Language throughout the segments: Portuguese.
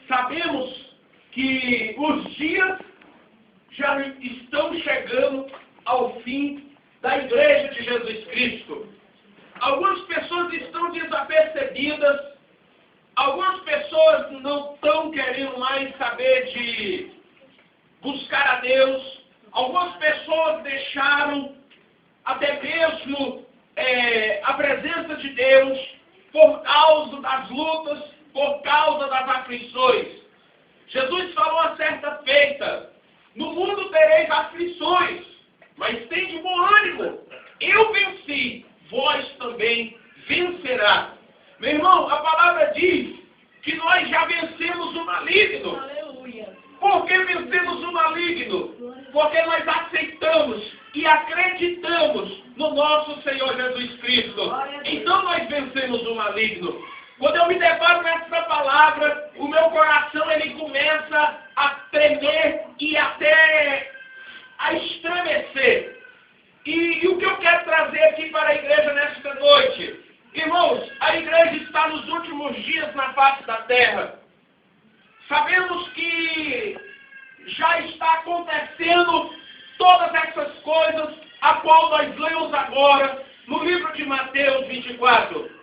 Sabemos que os dias já estão chegando ao fim da Igreja de Jesus Cristo. Algumas pessoas estão desapercebidas, algumas pessoas não estão querendo mais saber de buscar a Deus, algumas pessoas deixaram até mesmo a presença de Deus por causa das lutas, por causa das aflições. Jesus falou a certa feita: no mundo tereis aflições, mas tende bom ânimo. Eu venci, vós também vencerá. Meu irmão, a palavra diz que nós já vencemos o maligno. Aleluia. Por que vencemos o maligno? Porque nós aceitamos e acreditamos no nosso Senhor Jesus Cristo. Então nós vencemos o maligno. Quando eu me deparo com essa palavra, o meu coração ele começa a tremer e até a estremecer. E o que eu quero trazer aqui para a igreja nesta noite? Irmãos, a igreja está nos últimos dias na face da terra. Sabemos que já está acontecendo todas essas coisas, a qual nós lemos agora no livro de Mateus 24.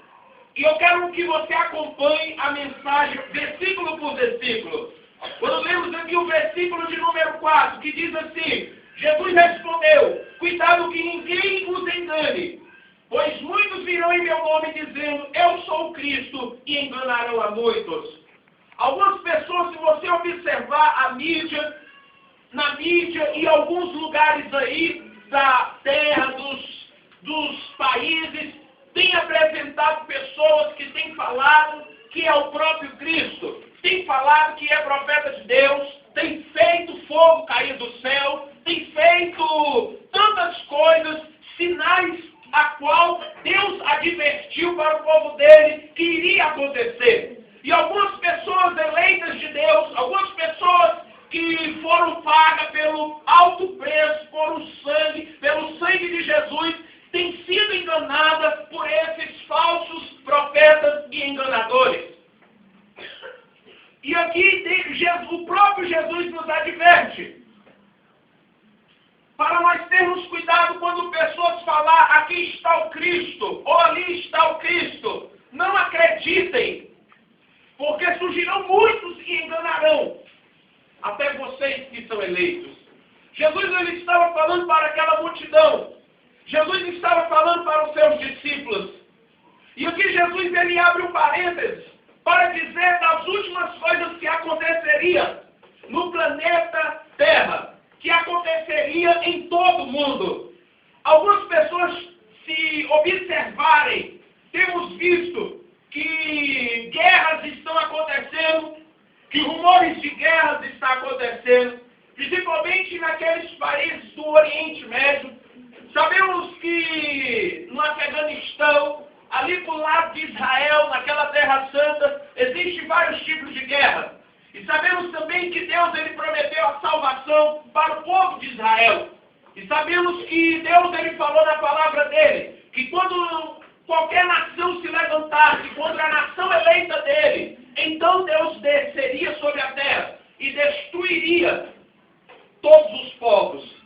E eu quero que você acompanhe a mensagem versículo por versículo. Quando lemos aqui o versículo de número 4, que diz assim: Jesus respondeu: cuidado que ninguém vos engane, pois muitos virão em meu nome dizendo, eu sou o Cristo, e enganarão a muitos. Algumas pessoas, se você observar a mídia, na mídia e alguns lugares aí da terra, dos países, tem apresentado pessoas que têm falado que é o próprio Cristo, tem falado que é profeta de Deus, tem feito fogo cair do céu, tem feito tantas coisas, sinais a qual Deus advertiu para o povo dele que iria acontecer. E algumas pessoas eleitas de Deus, algumas pessoas que foram pagas pelo alto preço, pelo sangue de Jesus, têm sido enganadas por esses falsos profetas e enganadores. E aqui o próprio Jesus nos adverte para nós termos cuidado quando pessoas falar, aqui está o Cristo, ou ali está o Cristo. Não acreditem, porque surgirão muitos e enganarão até vocês que são eleitos. Jesus ele estava falando para aquela multidão. Jesus estava falando para os seus discípulos. E aqui Jesus ele abre um parênteses para dizer das últimas coisas que aconteceria no planeta Terra, que aconteceria em todo o mundo. Algumas pessoas, se observarem, temos visto que guerras estão acontecendo, que rumores de guerras estão acontecendo, principalmente naqueles países do Oriente Médio. Sabemos que no Afeganistão, ali por lado de Israel, naquela terra santa, existem vários tipos de guerra. E sabemos também que Deus ele prometeu a salvação para o povo de Israel. E sabemos que Deus ele falou na palavra dele, que quando qualquer nação se levantasse contra a nação eleita dele, então Deus desceria sobre a terra e destruiria todos os povos.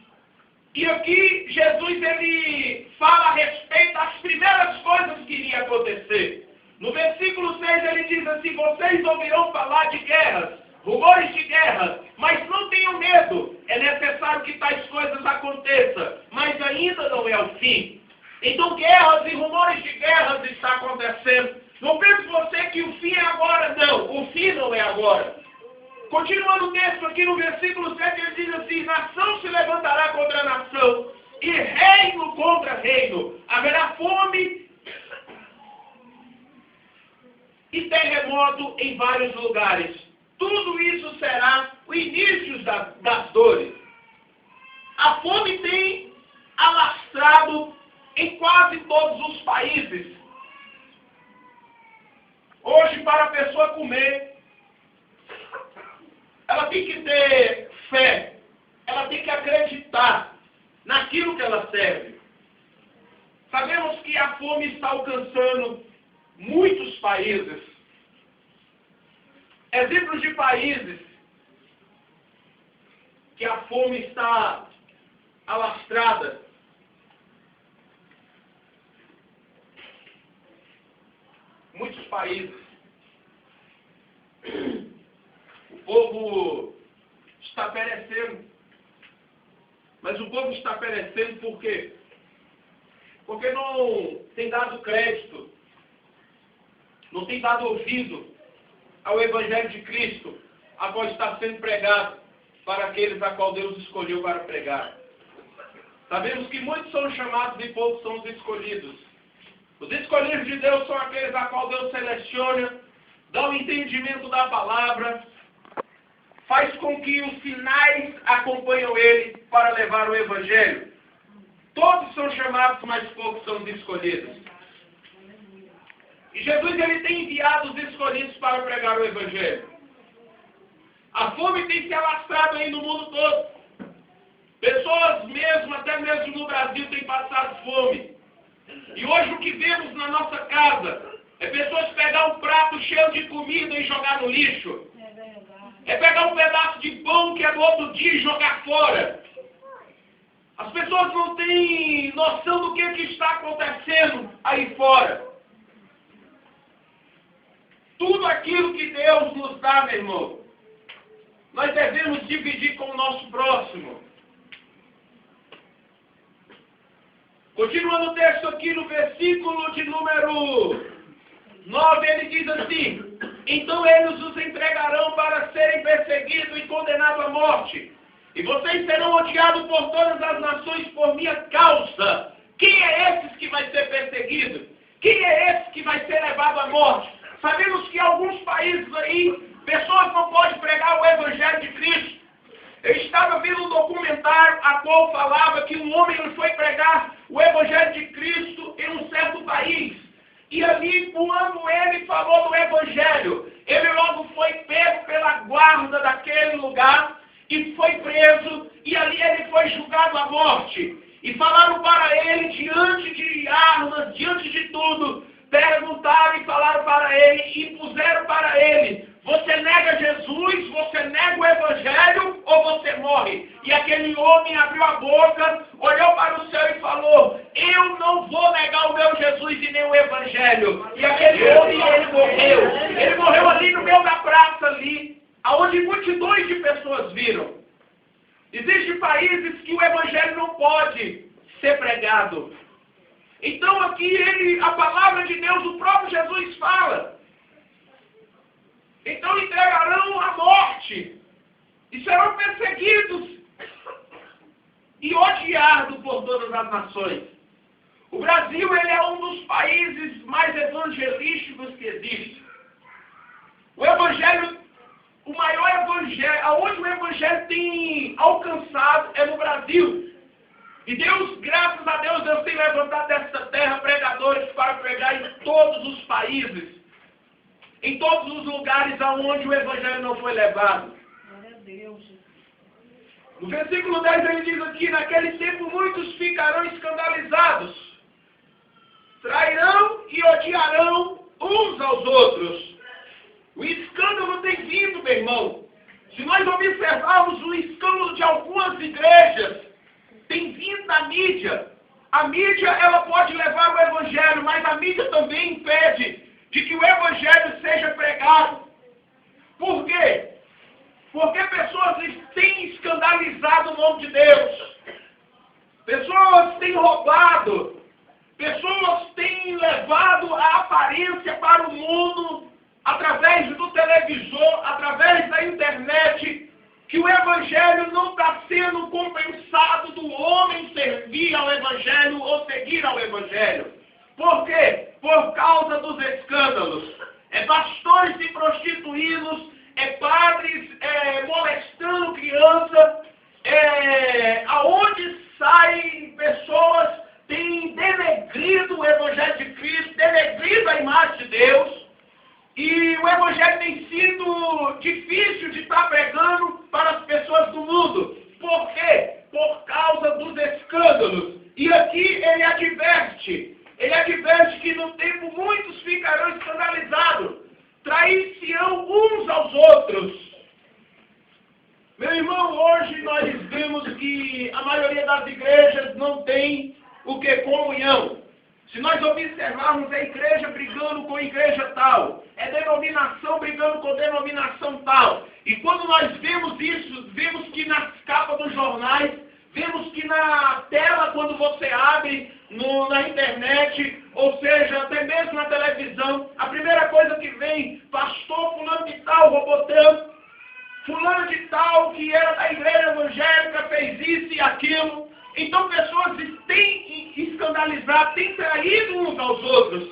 E aqui Jesus ele fala a respeito das primeiras coisas que iriam acontecer. No versículo 6 ele diz assim: vocês ouvirão falar de guerras, rumores de guerra, mas não tenham medo, é necessário que tais coisas aconteçam, mas ainda não é o fim. Então guerras e rumores de guerras estão acontecendo. Não pense você que o fim é agora, não, o fim não é agora. Continuando o texto aqui no versículo 7, ele diz assim: nação se levantará contra nação, e reino contra reino. Haverá fome e terremoto em vários lugares. Tudo isso será o início das dores. A fome tem alastrado em quase todos os países. Hoje, para a pessoa comer, ela tem que ter fé, ela tem que acreditar naquilo que ela serve. Sabemos que a fome está alcançando muitos países. exemplos de países que a fome está alastrada. Muitos países, o povo está perecendo. Mas o povo está perecendo por quê? Porque não tem dado crédito, não tem dado ouvido ao Evangelho de Cristo, após estar sendo pregado para aqueles a qual Deus escolheu para pregar. Sabemos que muitos são chamados e poucos são os escolhidos. Os escolhidos de Deus são aqueles a qual Deus seleciona, dá o entendimento da palavra, faz com que os sinais acompanhem ele para levar o Evangelho. Todos são chamados, mas poucos são os escolhidos. E Jesus ele tem enviado os escolhidos para pregar o Evangelho. A fome tem se alastrado aí no mundo todo. Pessoas mesmo, até mesmo no Brasil, têm passado fome. E hoje o que vemos na nossa casa é pessoas pegar um prato cheio de comida e jogar no lixo. É pegar um pedaço de pão que é do outro dia e jogar fora. As pessoas não têm noção do que está acontecendo aí fora. Tudo aquilo que Deus nos dá, meu irmão, nós devemos dividir com o nosso próximo. Continuando o texto aqui no versículo de número 9, ele diz assim: então eles os entregarão para serem perseguidos e condenados à morte. E vocês serão odiados por todas as nações por minha causa. Quem é esse que vai ser perseguido? Quem é esse que vai ser levado à morte? Sabemos que em alguns países aí, pessoas não podem pregar o Evangelho de Cristo. Eu estava vendo um documentário a qual falava que um homem foi pregar o Evangelho de Cristo em um certo país. E ali, quando ele falou do Evangelho, ele logo foi pego pela guarda daquele lugar e foi preso, e ali ele foi julgado à morte. E falaram para ele, diante de armas, diante de tudo, perguntaram e falaram para ele, e puseram para ele: você nega Jesus, você nega o Evangelho, ou você morre? E aquele homem abriu a boca, olhou para o céu e falou: eu não vou negar o meu Jesus e nem o Evangelho. E aquele homem, ele morreu. Ele morreu ali no meio da praça, ali, onde multidões de pessoas viram. Existem países que o Evangelho não pode ser pregado. Então aqui a palavra de Deus, o próprio Jesus fala. Então entregarão a morte e serão perseguidos e odiados por todas as nações. O Brasil ele é um dos países mais evangelísticos que existe. O Evangelho, o maior Evangelho, aonde o Evangelho tem alcançado é no Brasil. E Deus, graças a Deus, Deus tem levantado desta terra pregadores para pregar em todos os países, em todos os lugares aonde o Evangelho não foi levado. Glória a Deus. No versículo 10 ele diz aqui: naquele tempo muitos ficarão escandalizados, trairão e odiarão uns aos outros. O escândalo tem vindo, meu irmão. Se nós observarmos o escândalo de algumas igrejas, tem vindo da mídia. A mídia, ela pode levar o Evangelho, mas a mídia também impede de que o Evangelho seja pregado. Por quê? Porque pessoas têm escandalizado o nome de Deus. Pessoas têm roubado. Pessoas têm levado a aparência para o mundo através do televisor, através da internet, que o Evangelho não está sendo compensado do homem servir ao Evangelho ou seguir ao Evangelho. Por quê? Por causa dos escândalos. É pastores se prostituindo, é padres molestando criança, aonde saem pessoas têm denegrido o Evangelho de Cristo, denegrido a imagem de Deus. E o Evangelho tem sido difícil de estar pregando para as pessoas do mundo. Por quê? Por causa dos escândalos. E aqui ele adverte que no tempo muitos ficarão escandalizados, trair-se-ão uns aos outros. Meu irmão, hoje nós vemos que a maioria das igrejas não tem o que? Comunhão. Se nós observarmos a igreja brigando com a igreja tal, é denominação brigando com denominação tal. E quando nós vemos isso, vemos que nas capas dos jornais, vemos que na tela, quando você abre na internet, ou seja, até mesmo na televisão, a primeira coisa que vem, pastor fulano de tal, roubou tanto, fulano de tal, que era da igreja evangélica, fez isso e aquilo. Então pessoas têm escandalizado, têm traído uns aos outros.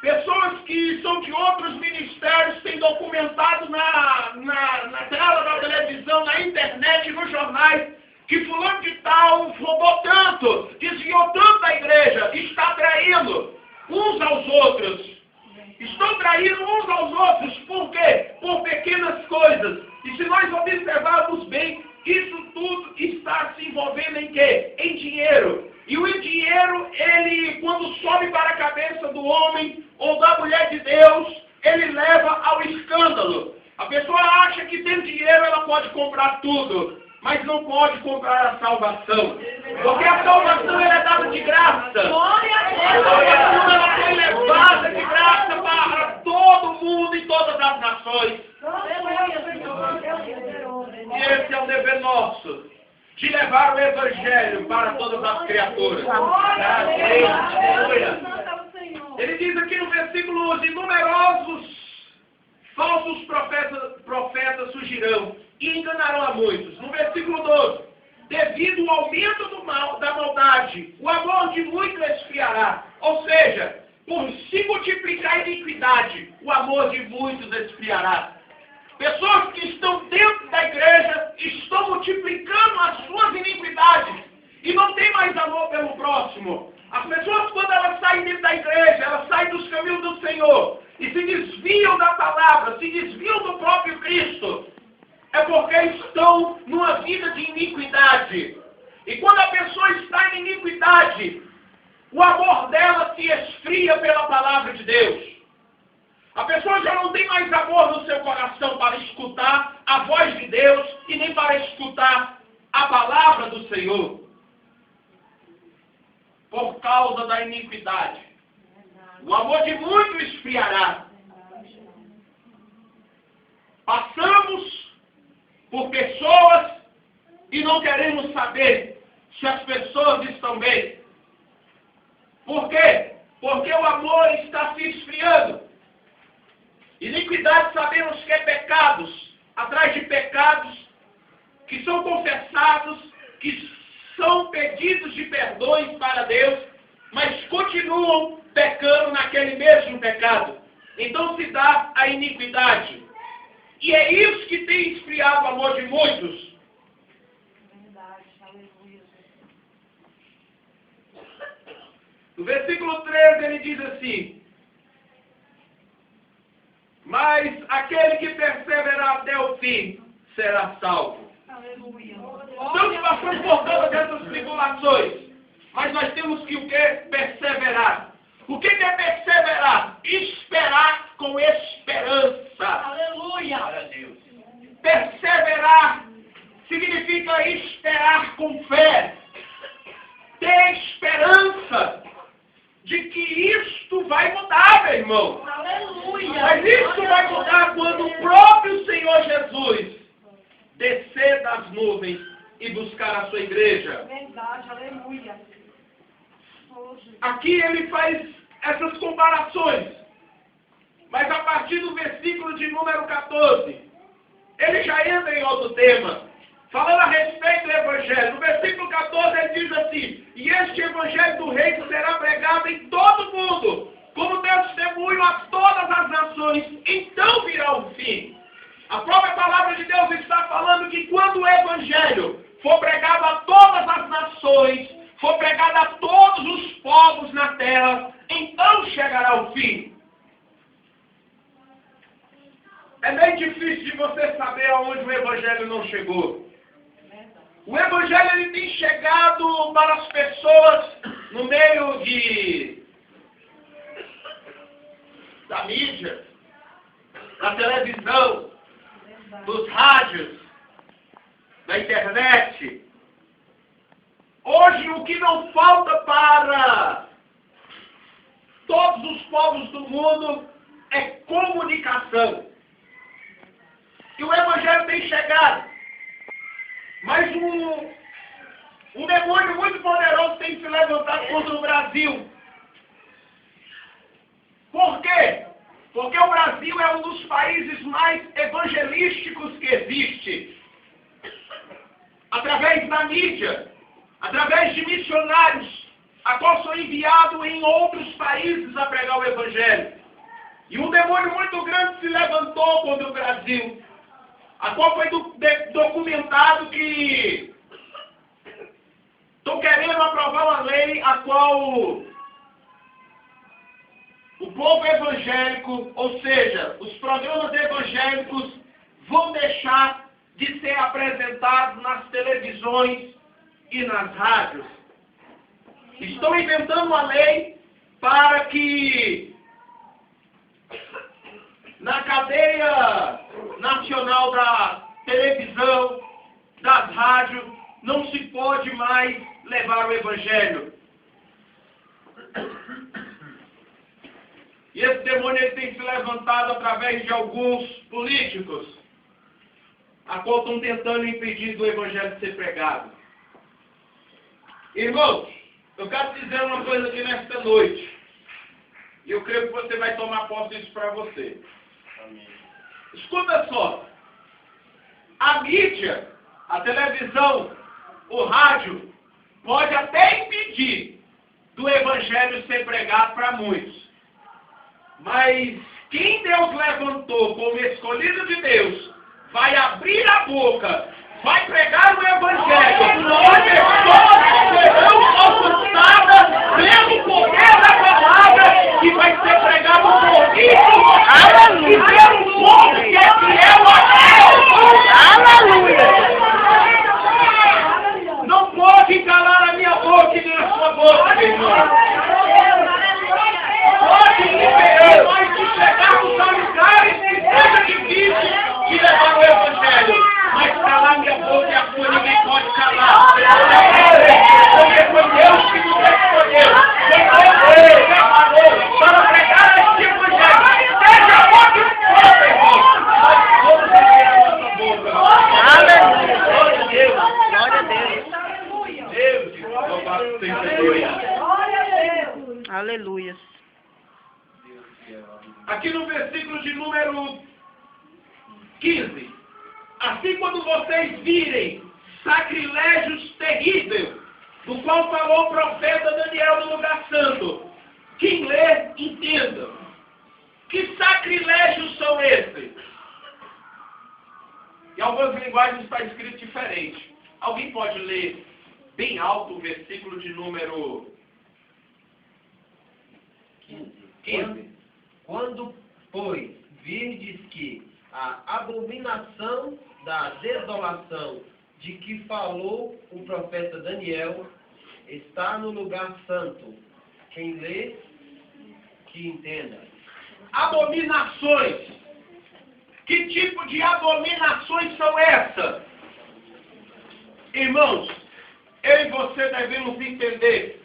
Pessoas que são de outros ministérios têm documentado na tela da televisão, na internet, nos jornais, que fulano de tal roubou tanto, desviou tanto da igreja, está traindo uns aos outros. Estão traindo uns aos outros, por quê? Por pequenas coisas. E se nós observarmos bem, isso tudo está se envolvendo em quê? Em dinheiro. E o dinheiro, ele, quando sobe para a cabeça do homem ou da mulher de Deus, ele leva ao escândalo. A pessoa acha que tem dinheiro, ela pode comprar tudo, mas não pode comprar a salvação. Porque a salvação ela é dada de graça. A salvação ela foi levada de graça para todo mundo e todas as nações. E esse é o dever nosso, de levar o Evangelho para todas as criaturas. Ele diz aqui no versículo: de numerosos falsos profetas surgirão e enganarão a muitos. No versículo 12: devido ao aumento da maldade, o amor de muitos esfriará. Ou seja, por se multiplicar a iniquidade, o amor de muitos esfriará. Pessoas que estão dentro da igreja estão multiplicando as suas iniquidades e não tem mais amor pelo próximo. As pessoas, quando elas saem dentro da igreja, elas saem dos caminhos do Senhor e se desviam da palavra, se desviam do próprio Cristo, é porque estão numa vida de iniquidade. E quando a pessoa está em iniquidade, o amor dela se esfria pela palavra de Deus. A pessoa já não tem mais amor no seu coração para escutar a voz de Deus e nem para escutar a palavra do Senhor. Por causa da iniquidade. O amor de muitos esfriará. Passamos por pessoas e não queremos saber se as pessoas estão bem. Por quê? Porque o amor está se esfriando. Iniquidade sabemos que é pecados, atrás de pecados que são confessados, que são pedidos de perdões para Deus, mas continuam pecando naquele mesmo pecado. Então se dá a iniquidade. E é isso que tem esfriado o amor de muitos. Verdade, aleluia. No versículo 13 ele diz assim: mas aquele que perseverar até o fim será salvo. Aleluia. Estamos passando por todas essas tribulações, mas nós temos que o quê? Perseverar. O que é perseverar? Esperar com esperança. Aleluia. Glória a Deus. Perseverar significa esperar com fé. Ter esperança de que isto vai mudar, meu irmão. Aleluia. Mas isso vai mudar quando o próprio Senhor Jesus descer das nuvens e buscar a sua igreja. Verdade, aleluia. Aqui ele faz essas comparações. Mas a partir do versículo de número 14, ele já entra em outro tema, falando a respeito do Evangelho. No versículo 14 ele diz assim: e este Evangelho do Reino será pregado em todo o mundo, como testemunho a todas as nações, então virá o fim. A própria palavra de Deus está falando que quando o Evangelho for pregado a todas as nações, for pregado a todos os povos na terra, então chegará o fim. É bem difícil de você saber aonde o Evangelho não chegou. O Evangelho ele tem chegado para as pessoas no meio da mídia, da televisão, dos rádios, da internet. Hoje o que não falta para todos os povos do mundo é comunicação. E o Evangelho tem chegado. Mas um demônio muito poderoso tem se levantado contra o Brasil. Por quê? Porque o Brasil é um dos países mais evangelísticos que existe. Através da mídia, através de missionários, a qual são enviados em outros países a pregar o Evangelho. E um demônio muito grande se levantou contra o Brasil, a qual foi documentado que estão querendo aprovar uma lei a qual o povo evangélico, ou seja, os programas evangélicos, vão deixar de ser apresentados nas televisões e nas rádios. Estão inventando uma lei para que na cadeia nacional da televisão, das rádios, não se pode mais levar o Evangelho. E esse demônio ele tem se levantado através de alguns políticos, a qual estão tentando impedir do Evangelho de ser pregado. Irmãos, eu quero dizer uma coisa aqui nesta noite. E eu creio que você vai tomar posse disso para você. Amém. Escuta só. A mídia, a televisão, o rádio, pode até impedir do Evangelho ser pregado para muitos. Mas quem Deus levantou como escolhido de Deus, vai abrir a boca, vai pregar o Evangelho. As pessoas serão alcançadas pelo poder da palavra que vai ser pregado por Cristo e pelo povo que é fiel a Deus. Aleluia! Não pode calar a minha boca e nem a sua boca, meu irmão. Pode liberar, mas se chegarmos a lugares que seja difícil de levar o Evangelho. Mas calar minha boca e a sua ninguém pode calar. Porque foi Deus que nos escolheu. Foi Deus que preparou para pregar este Evangelho. Seja a boca que for, irmão. Nós todos devemos a nossa boca. Aleluia. Glória a Deus. Glória a Deus. Deus, louvado seja Deus. Glória a Deus. Aleluia. Aqui no versículo de número 15. Assim, quando vocês virem sacrilégios terríveis, do qual falou o profeta Daniel no lugar santo, quem lê, entenda. Que sacrilégios são esses? Em algumas linguagens está escrito diferente. Alguém pode ler bem alto o versículo de número 15. Quando, pois, virdes que a abominação da desolação de que falou o profeta Daniel está no lugar santo, quem lê, que entenda. Abominações. Que tipo de abominações são essas? Irmãos, eu e você devemos entender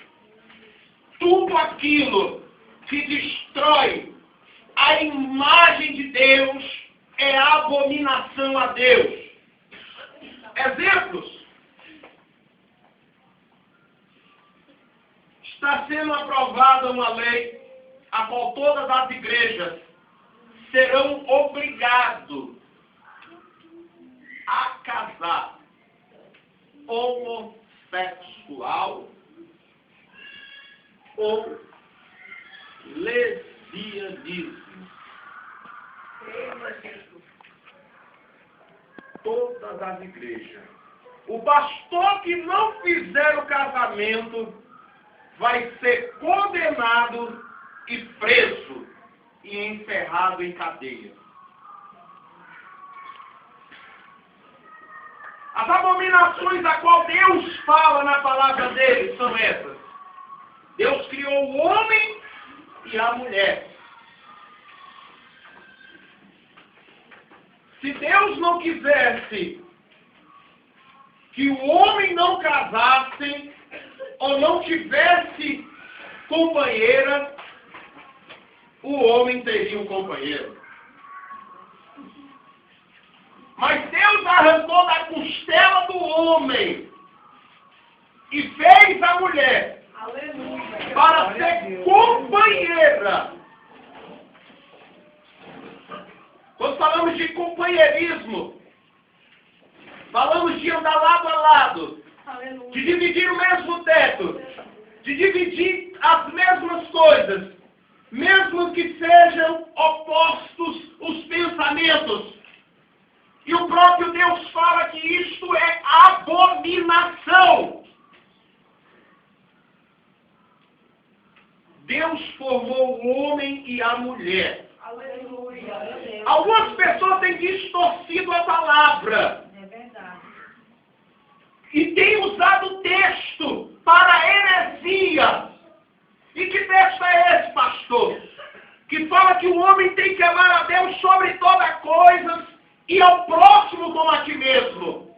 tudo aquilo que destrói a imagem de Deus é abominação a Deus. Exemplos. Está sendo aprovada uma lei a qual todas as igrejas serão obrigados a casar homossexual ou lesbianismo. Todas as igrejas. O pastor que não fizer o casamento vai ser condenado e preso e encerrado em cadeia. As abominações a qual Deus fala na palavra dele são essas. Deus criou o homem e a mulher. Se Deus não quisesse que o homem não casasse ou não tivesse companheira, o homem teria um companheiro. Mas Deus arrancou da costela do homem e fez a mulher Aleluia. para ser companheira. Quando falamos de companheirismo, falamos de andar lado a lado, Aleluia. de dividir o mesmo teto, de dividir as mesmas coisas, mesmo que sejam opostos os pensamentos. E o próprio Deus fala que isto é abominação. Deus formou o homem e a mulher. Aleluia. Algumas pessoas têm distorcido a palavra É verdade. e têm usado o texto para heresia. E que texto é esse, pastor? Que fala que o homem tem que amar a Deus sobre toda coisa e ao próximo como a ti mesmo.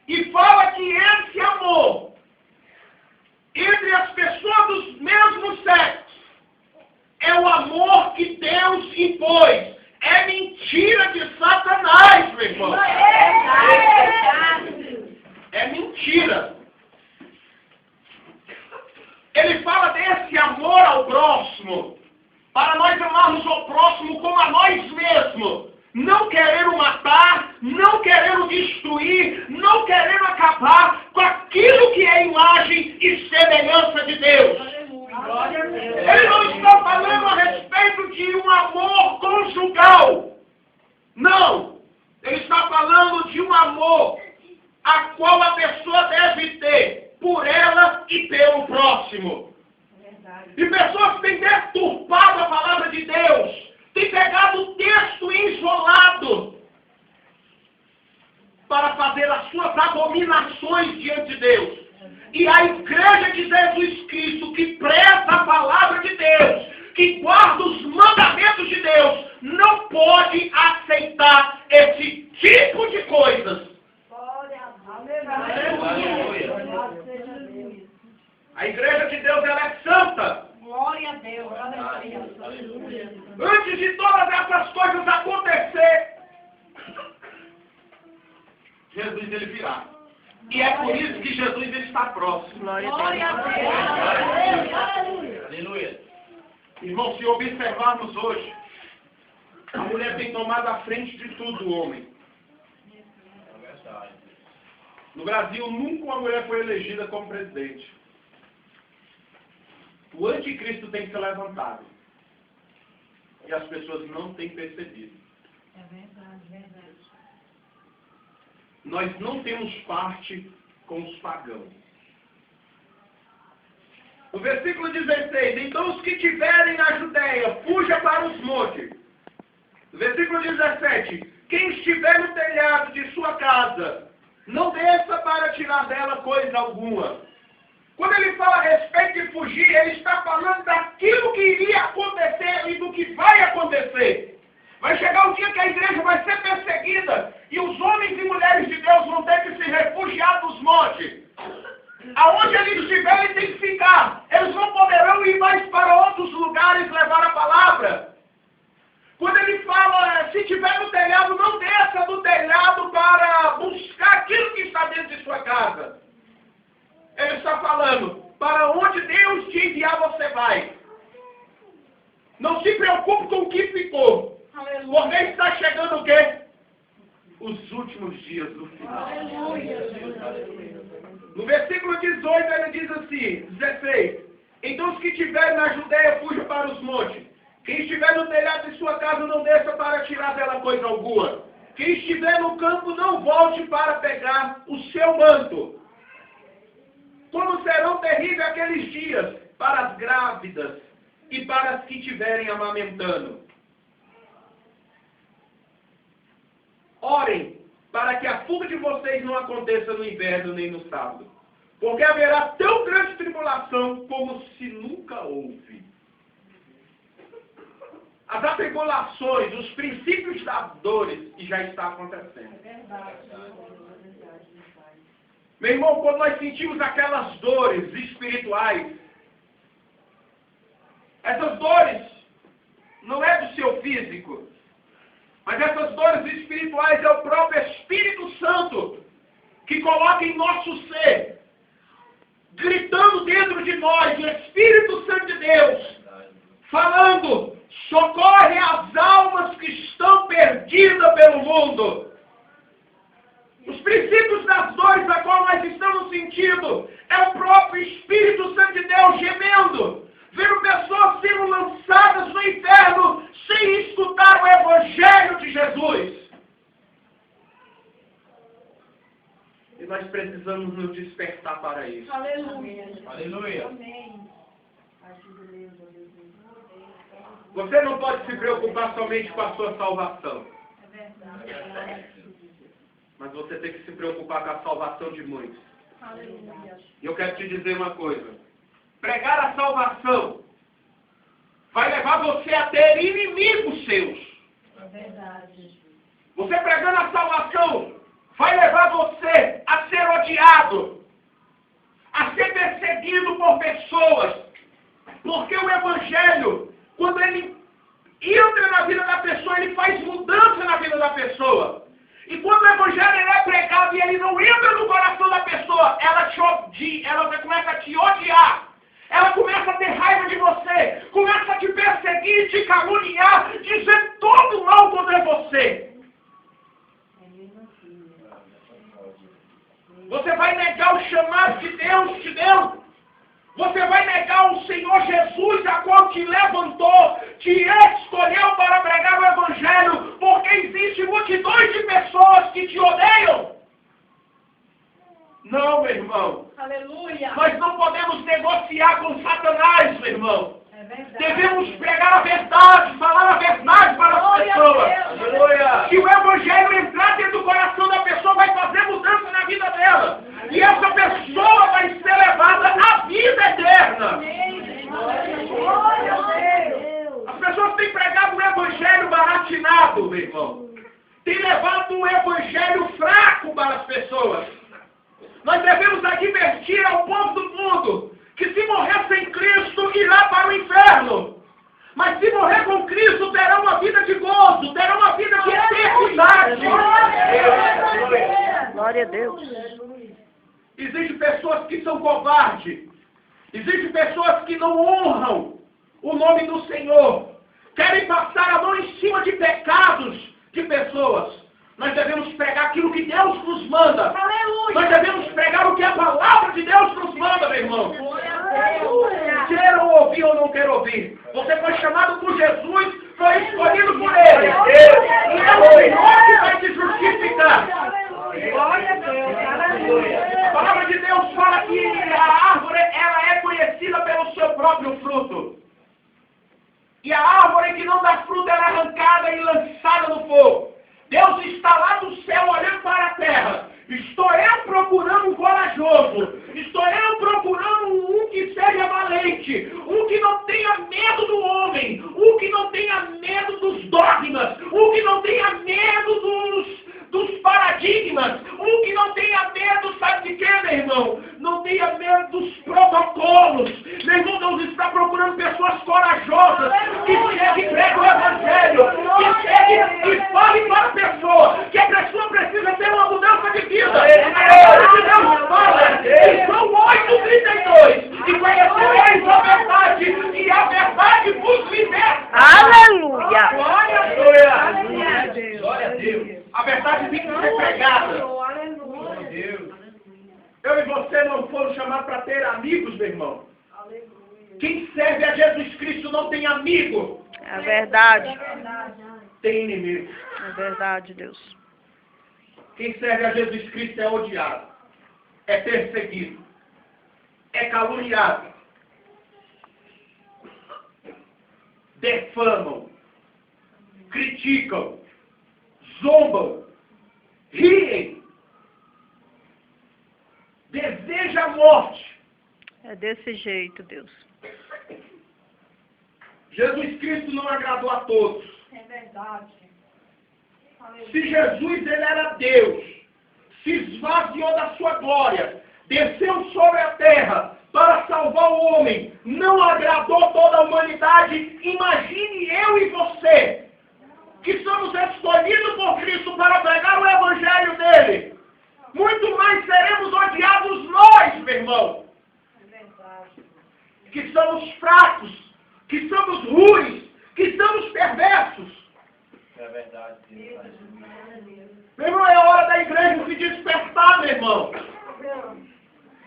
E fala que esse amor entre as pessoas dos mesmos sexos é o amor que Deus impôs. É mentira de Satanás, meu irmão. É mentira. Ele fala desse amor ao próximo, para nós amarmos o próximo como a nós mesmos. Não querendo matar, não querendo destruir, não querendo acabar com aquilo que é imagem e semelhança de Deus. Glória a Deus. Ele não está falando a respeito de um amor conjugal. Não. Ele está falando de um amor a qual a pessoa deve ter por ela e pelo próximo. E pessoas têm deturpado a palavra de Deus. Têm pegado o texto isolado para fazer as suas abominações diante de Deus. E a igreja de Jesus Cristo, que preza a palavra de Deus, que guarda os mandamentos de Deus, não pode aceitar esse tipo de coisas. A igreja de Deus, ela é santa. Glória a Deus. Aleluia. Antes de todas essas coisas acontecer, Jesus ele virá. E é por isso que Jesus ele está próximo. Glória a Deus. Aleluia. Irmão, se observarmos hoje, a mulher tem tomado a frente de tudo o homem. É verdade. No Brasil, nunca uma mulher foi elegida como presidente. O anticristo tem que ser levantado. E as pessoas não têm percebido. É verdade, verdade. Nós não temos parte com os pagãos. No versículo 16, então os que estiverem na Judéia, fuja para os montes. No versículo 17, quem estiver no telhado de sua casa, não desça para tirar dela coisa alguma. Quando ele fala a respeito de fugir, ele está falando daquilo que iria acontecer e do que vai acontecer. Vai chegar o dia que a igreja vai ser perseguida e os homens e mulheres de Deus vão ter que se refugiar dos montes. Aonde eles estiverem, eles têm que ficar. Eles não poderão ir mais para outros lugares levar a palavra. Quando ele fala, se estiver no telhado, não desça do telhado para buscar aquilo que está dentro de sua casa. Ele está falando, para onde Deus te enviar, você vai. Não se preocupe com o que ficou. Aleluia. Porque está chegando o quê? Os últimos dias do final. Aleluia. No versículo 18 ele diz assim, 16. Então os que estiverem na Judéia fujam para os montes. Quem estiver no telhado de sua casa não desça para tirar dela coisa alguma. Quem estiver no campo não volte para pegar o seu manto. Como serão terríveis aqueles dias para as grávidas e para as que estiverem amamentando. Orem para que a fuga de vocês não aconteça no inverno nem no sábado, porque haverá tão grande tribulação como se nunca houve. as atribulações, os princípios das dores, e já está acontecendo. Meu irmão, quando nós sentimos aquelas dores espirituais, essas dores não é do seu físico, mas essas dores espirituais é o próprio Espírito Santo que coloca em nosso ser, gritando dentro de nós, o Espírito Santo de Deus, falando, socorre as almas que estão perdidas pelo mundo. Os princípios das dores a qual nós estamos sentindo é o próprio Espírito Santo de Deus gemendo, vendo pessoas sendo lançadas no inferno sem escutar o Evangelho de Jesus. E nós precisamos nos despertar para isso. Aleluia. Aleluia. Amém. Você não pode se preocupar somente com a sua salvação, É verdade. mas você tem que se preocupar com a salvação de muitos. Aleluia. E eu quero te dizer uma coisa. Pregar a salvação vai levar você a ter inimigos seus. É verdade. Você pregando a salvação vai levar você a ser odiado, a ser perseguido por pessoas. Porque o Evangelho, quando ele entra na vida da pessoa, ele faz mudança na vida da pessoa. E quando o Evangelho ele é pregado e ele não entra no coração da pessoa, ela te odia, ela começa a te odiar. Ela começa a ter raiva de você, começa a te perseguir, te caluniar, dizer todo mal contra você. Você vai negar o chamado que Deus te deu. Você vai negar o Senhor Jesus, a qual te levantou, te escolheu para pregar o Evangelho, porque existe multidões de pessoas que te odeiam. Não, meu irmão. Aleluia. Nós não podemos negociar com Satanás, meu irmão. É verdade. Devemos pregar a verdade, falar a verdade para as Glória a pessoas. Deus. Aleluia. Se o Evangelho entrar dentro do coração da pessoa, vai fazer mudança na vida dela. E essa pessoa vai ser levada à vida eterna. Amém. Glória a Deus. As pessoas têm pregado um Evangelho baratinado, meu irmão. Têm levado um Evangelho fraco para as pessoas. Nós devemos advertir ao povo do mundo que se morrer sem Cristo, irá para o inferno. Mas se morrer com Cristo, terá uma vida de gozo, terá uma vida de eternidade. Glória a Deus. Existem pessoas que são covardes. Existem pessoas que não honram o nome do Senhor. Querem passar a mão em cima de pecados de pessoas. Nós devemos pregar aquilo que Deus nos manda. Aleluia. Nós devemos pregar o que a palavra de Deus nos manda, meu irmão. Aleluia. Queiram ouvir ou não queiram ouvir. Você foi chamado por Jesus, foi escolhido por Ele. E é o Senhor que vai te justificar. Glória a Deus. Aleluia. A palavra de Deus fala que a árvore ela é conhecida pelo seu próprio fruto. E a árvore que não dá fruto ela é arrancada e lançada no fogo. Deus está lá do céu olhando para a terra. Estou eu procurando um corajoso. Estou eu procurando um que seja valente. Um que não tenha medo do homem. Um que não tenha medo dos dogmas. Um que não tenha medo dos paradigmas. Um que não tenha medo, sabe de quê, meu irmão? Não tenha medo dos protocolos. Meu irmão, Deus está procurando pessoas corajosas. Que cheguem e preguem o Evangelho. Que cheguem e falem para a pessoa. Que a pessoa precisa ter uma mudança de vida. A palavra de Deus fala em João 8:32. E conhecereis a verdade. E a verdade vos liberta. Aleluia. Glória a Deus. Aleluia. Glória a Deus. A verdade tem que ser pregada. Glória a Deus. Eu e você não foram chamados para ter amigos, meu irmão. Quem serve a Jesus Cristo não tem amigo, É verdade. tem inimigo. É verdade, Deus. Quem serve a Jesus Cristo é odiado, é perseguido, é caluniado, defamam, criticam, zombam, riem, desejam a morte. É desse jeito, Deus. Jesus Cristo não agradou a todos. É verdade. Se Jesus ele era Deus, se esvaziou da sua glória, desceu sobre a terra para salvar o homem, não agradou toda a humanidade, imagine eu e você, que somos escolhidos por Cristo para pregar o evangelho dele. Muito mais seremos odiados nós, meu irmão. É verdade. Que somos fracos, que somos ruins, que somos perversos. É verdade. Meu irmão, é hora da igreja se despertar, meu irmão.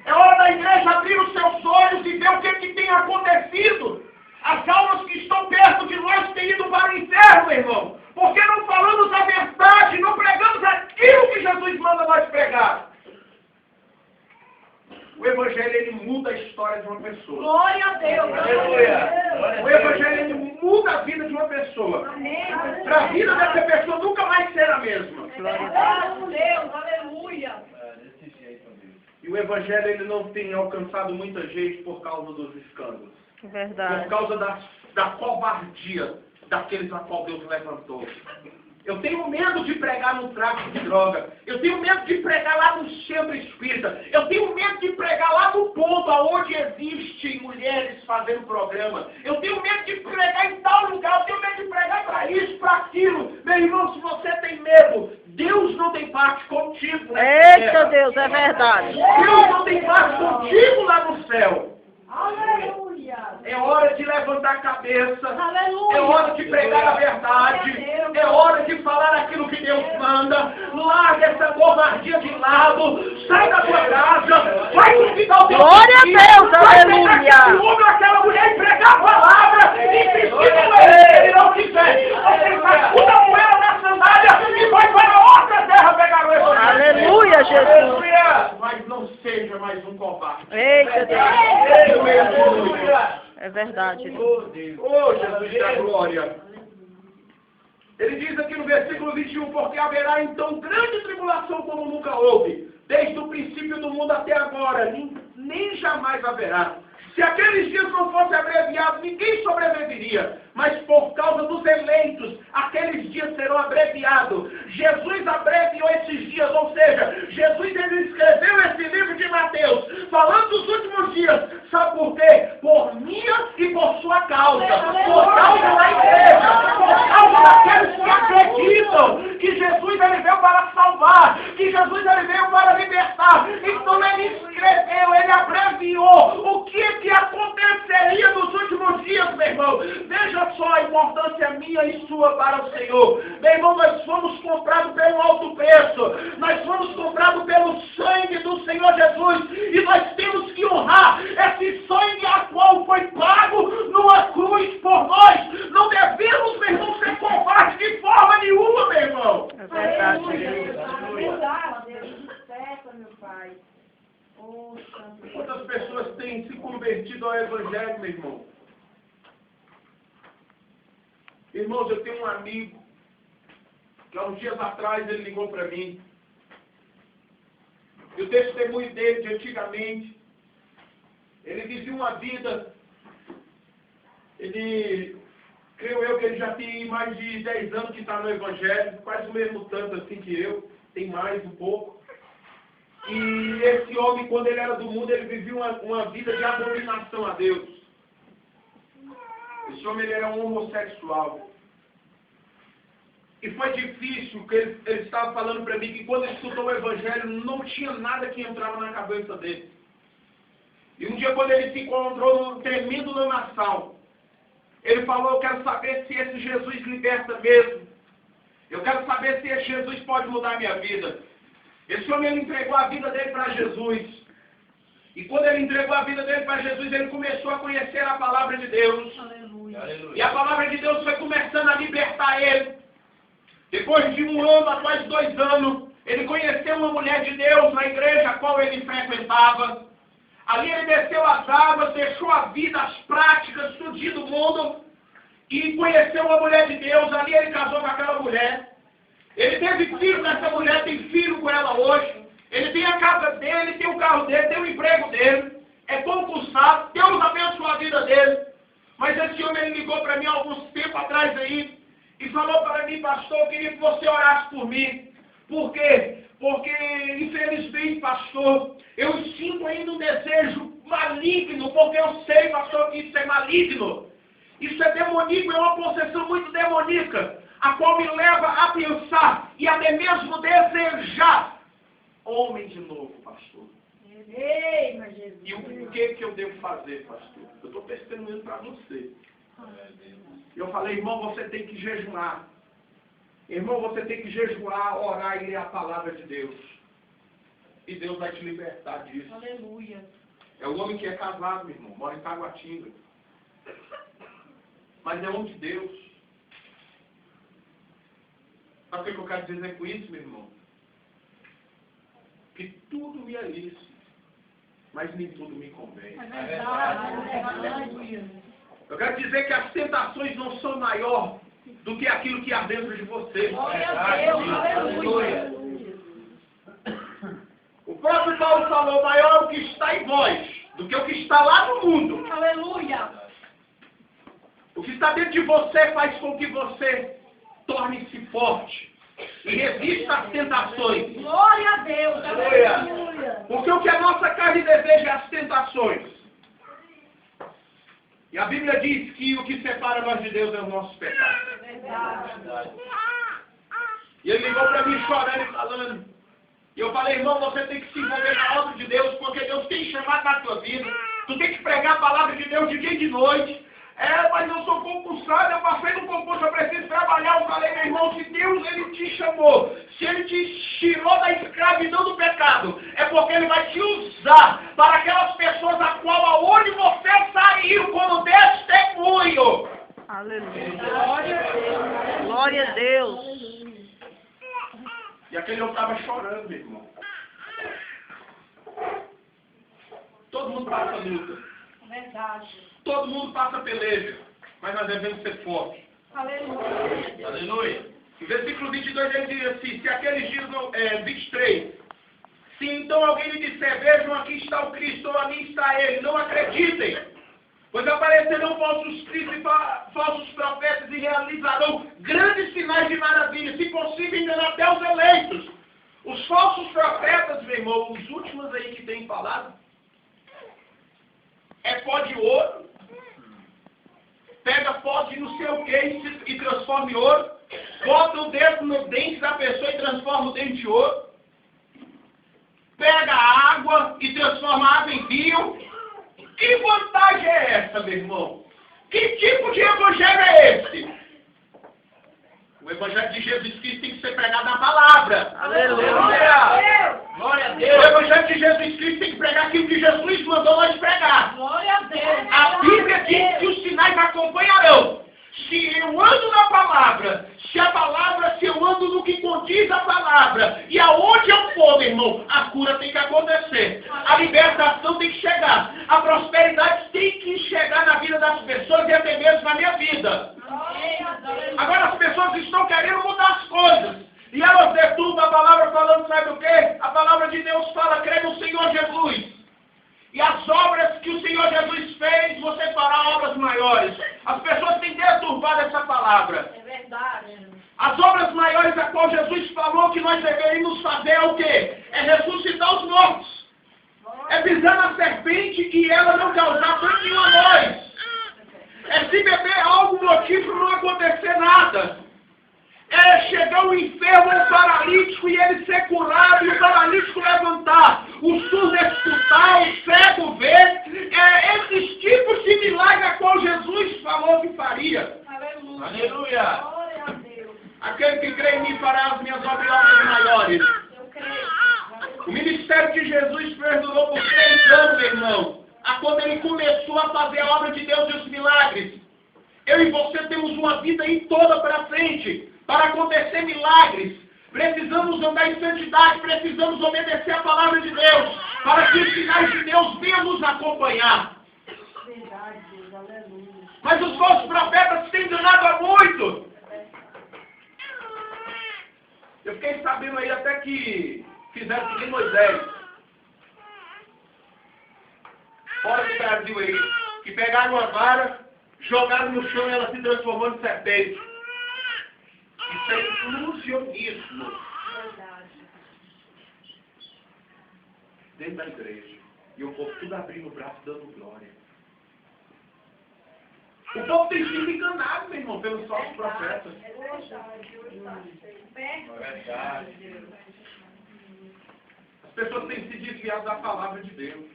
É hora da igreja abrir os seus olhos e ver o que tem acontecido. As almas que estão perto de nós têm ido para o inferno, meu irmão. Porque não falamos a verdade, não pregamos aquilo que Jesus manda nós pregar. O Evangelho, ele muda a história de uma pessoa. Glória a Deus. O Evangelho, ele muda a vida de uma pessoa. Amém. Para a vida dessa pessoa nunca mais ser a mesma. Glória a Deus. Aleluia. Desse jeito, amigo. E o Evangelho, ele não tem alcançado muita gente por causa dos escândalos. Por Verdade. causa da covardia daqueles a qual Deus levantou. Eu tenho medo de pregar no tráfico de droga. Eu tenho medo de pregar lá no centro espírita. Eu tenho medo de pregar lá no ponto onde existem mulheres fazendo programa. Eu tenho medo de pregar em tal lugar. Eu tenho medo de pregar para isso, para aquilo. Meu irmão, se você tem medo, Deus não tem parte contigo. Eita Deus, é verdade. Deus não tem parte contigo lá no céu. Aleluia. É hora de levantar a cabeça. Aleluia. É hora de pregar a verdade. É hora de falar aquilo que Deus manda. Larga essa covardia de lado. Sai da tua casa. Vai convidar o teu Glória a filho, Deus, vai aleluia. pegar aquele homem, aquela mulher e pregar a palavra. E se ele não quiser, você sacuda a poeira na sandália e vai para outra terra pegar o evangelho. Aleluia, Jesus. Aleluia. Mas não seja mais um covarde. Eita Deus. Aleluia. É verdade. Oh, Jesus da glória. Ele diz aqui no versículo 21, porque haverá então grande tribulação como nunca houve, desde o princípio do mundo até agora, nem jamais haverá. Se aqueles dias não fossem abreviados, ninguém sobreviveria. Mas por causa dos eleitos, aqueles dias serão abreviados. Jesus abreviou esses dias, ou seja, Jesus ele escreveu esse livro de Mateus, falando dos últimos dias. Sabe por quê? Por minha e por sua causa. Por causa da igreja. Por causa daqueles que acreditam que Jesus ele veio para salvar, que Jesus ele veio para libertar. Então ele escreveu, ele abreviou o que aconteceria nos últimos dias, meu irmão. Veja só a importância minha e sua para o Senhor. Meu irmão, nós fomos comprados pelo alto preço. Nós fomos comprados pelo sangue do Senhor Jesus. E nós temos que honrar esse sangue a qual foi pago numa cruz por nós. Não devemos, meu irmão, ser covardes de forma nenhuma, meu irmão. É verdade. Meu pai. Oh, santo. Quantas pessoas têm se convertido ao Evangelho, meu irmão? Irmãos, eu tenho um amigo que há uns dias atrás ele ligou para mim. E o testemunho dele de antigamente, ele vivia uma vida, creio eu que ele já tem mais de 10 anos que está no Evangelho, quase o mesmo tanto assim que eu, tem mais um pouco. E esse homem, quando ele era do mundo, ele vivia uma vida de abominação a Deus. Esse homem ele era um homossexual. E foi difícil, porque ele estava falando para mim que quando ele estudou o Evangelho, não tinha nada que entrava na cabeça dele. E um dia, quando ele se encontrou num tremendo lamaçal, ele falou: eu quero saber se esse Jesus liberta mesmo. Eu quero saber se esse Jesus pode mudar a minha vida. Esse homem ele entregou a vida dele para Jesus. E quando ele entregou a vida dele para Jesus, ele começou a conhecer a palavra de Deus. Aleluia. E a palavra de Deus foi começando a libertar ele. Depois de 1 ano, após 2 anos, ele conheceu uma mulher de Deus na igreja a qual ele frequentava. Ali ele desceu as águas, deixou a vida, as práticas, tudo do mundo. E conheceu uma mulher de Deus. Ali ele casou com aquela mulher. Ele teve filho com essa mulher, tem filho com ela hoje. Ele tem a casa dele, tem o carro dele, tem o emprego dele. É concursado, Deus abençoa a vida dele. Mas esse homem ele ligou para mim há alguns tempos atrás aí e falou para mim, pastor, eu queria que você orasse por mim. Por quê? Porque, infelizmente, pastor, eu sinto ainda um desejo maligno, porque eu sei, pastor, que isso é maligno. Isso é demoníaco, é uma possessão muito demoníaca, a qual me leva a pensar e até mesmo desejar homem de novo, pastor. Ei, mas Jesus. E o que eu devo fazer, pastor? Eu estou testemunhando para você. Eu falei, irmão, você tem que jejuar. Irmão, você tem que jejuar, orar e ler a palavra de Deus. E Deus vai te libertar disso. Aleluia. É o homem que é casado, meu irmão, mora em Taguatinga. Mas é homem de Deus. Sabe o que eu quero dizer com isso, meu irmão? Que tudo me é lícito, mas nem tudo me convém. É verdade. Aleluia. Eu quero dizer que as tentações não são maior do que aquilo que há dentro de você. Glória a Deus. Aleluia. O próprio Paulo falou, maior é o que está em vós do que o que está lá no mundo. Aleluia. O que está dentro de você faz com que você torne-se forte e resista às tentações. Glória a Deus. Aleluia. Porque o que a nossa carne deseja é as tentações. E a Bíblia diz que o que separa nós de Deus é o nosso pecado. Verdade. E ele ligou para mim chorando e falando. E eu falei, irmão, você tem que se envolver na obra de Deus, porque Deus tem chamado na tua vida. Tu tem que pregar a palavra de Deus de dia e de noite. Mas eu sou concursado, eu passei no concurso, eu preciso trabalhar. Eu falei, meu irmão, se Deus ele te chamou, se ele te tirou da escravidão do pecado, é porque ele vai te usar para aquelas pessoas a qual aonde você saiu como testemunho. Aleluia. Glória a Deus. Glória a Deus. E aquele homem estava chorando, meu irmão. Todo mundo passa luta. Verdade. Todo mundo passa peleja. Mas nós devemos ser fortes. Aleluia. Aleluia. No versículo 22 ele diz assim, se aqueles dias, 23, se então alguém lhe disser, vejam, aqui está o Cristo, ou ali está ele, não acreditem, pois aparecerão falsos cristos e falsos profetas e realizarão grandes sinais de maravilha, se possível enganar até os eleitos. Os falsos profetas, meu irmão, os últimos aí que tem falado, é pó de ouro, pega pó de não sei o que e transforma em ouro, bota o dedo no dente da pessoa e transforma o dente em ouro, pega água e transforma a água em vinho. Que vantagem é essa, meu irmão? Que tipo de evangelho é esse? O evangelho de Jesus Cristo tem que ser pregado na palavra. Aleluia. Glória a Deus. O evangelho de Jesus Cristo tem que pregar aquilo que Jesus mandou nós pregar. Glória a Deus. A Bíblia diz que os sinais acompanharão. Se eu ando na palavra, se eu ando no que condiz a palavra, e aonde eu for, meu irmão, a cura tem que acontecer, a libertação tem que chegar, a prosperidade tem que chegar na vida das pessoas e até mesmo na minha vida. Agora as pessoas estão querendo mudar as coisas, e elas deturpam a palavra falando, sabe o quê? A palavra de Deus fala, crê no Senhor Jesus. E as obras que o Senhor Jesus fez, você fará obras maiores. As pessoas têm deturpado essa palavra. É verdade. As obras maiores a qual Jesus falou que nós deveríamos fazer é o quê? É ressuscitar os mortos. É pisar na serpente e ela não causar dano nenhum a nós. É se beber algo motivo não acontecer nada. É chegar um enfermo, um paralítico e ele ser curado e o paralítico levantar, o surdo escutar, o cego ver. É esses tipos de milagre a qual Jesus falou que faria. Aleluia. Aleluia. Glória a Deus. Aquele que crê em mim fará as minhas obras maiores. Eu creio. O ministério de Jesus perdurou por 3 anos, meu irmão. A quando ele começou a fazer a obra de Deus e os milagres. Eu e você temos uma vida aí toda para frente. Para acontecer milagres, precisamos andar em santidade, precisamos obedecer a palavra de Deus, para que os sinais de Deus venham nos acompanhar. Verdade, Deus. Aleluia. Mas os falsos profetas têm enganado há muito. Eu fiquei sabendo aí até que fizeram que nem Moisés. Fora do Brasil aí. Que pegaram uma vara jogaram no chão e ela se transformou em serpente. Isso é ilusionismo Verdade. dentro da igreja. E o povo tudo abrindo o braço dando glória. O povo tem sido enganado, meu irmão, pelos falsos profetas. É verdade. Hoje está cheio. Perto. É verdade. As pessoas têm se desviado da palavra de Deus.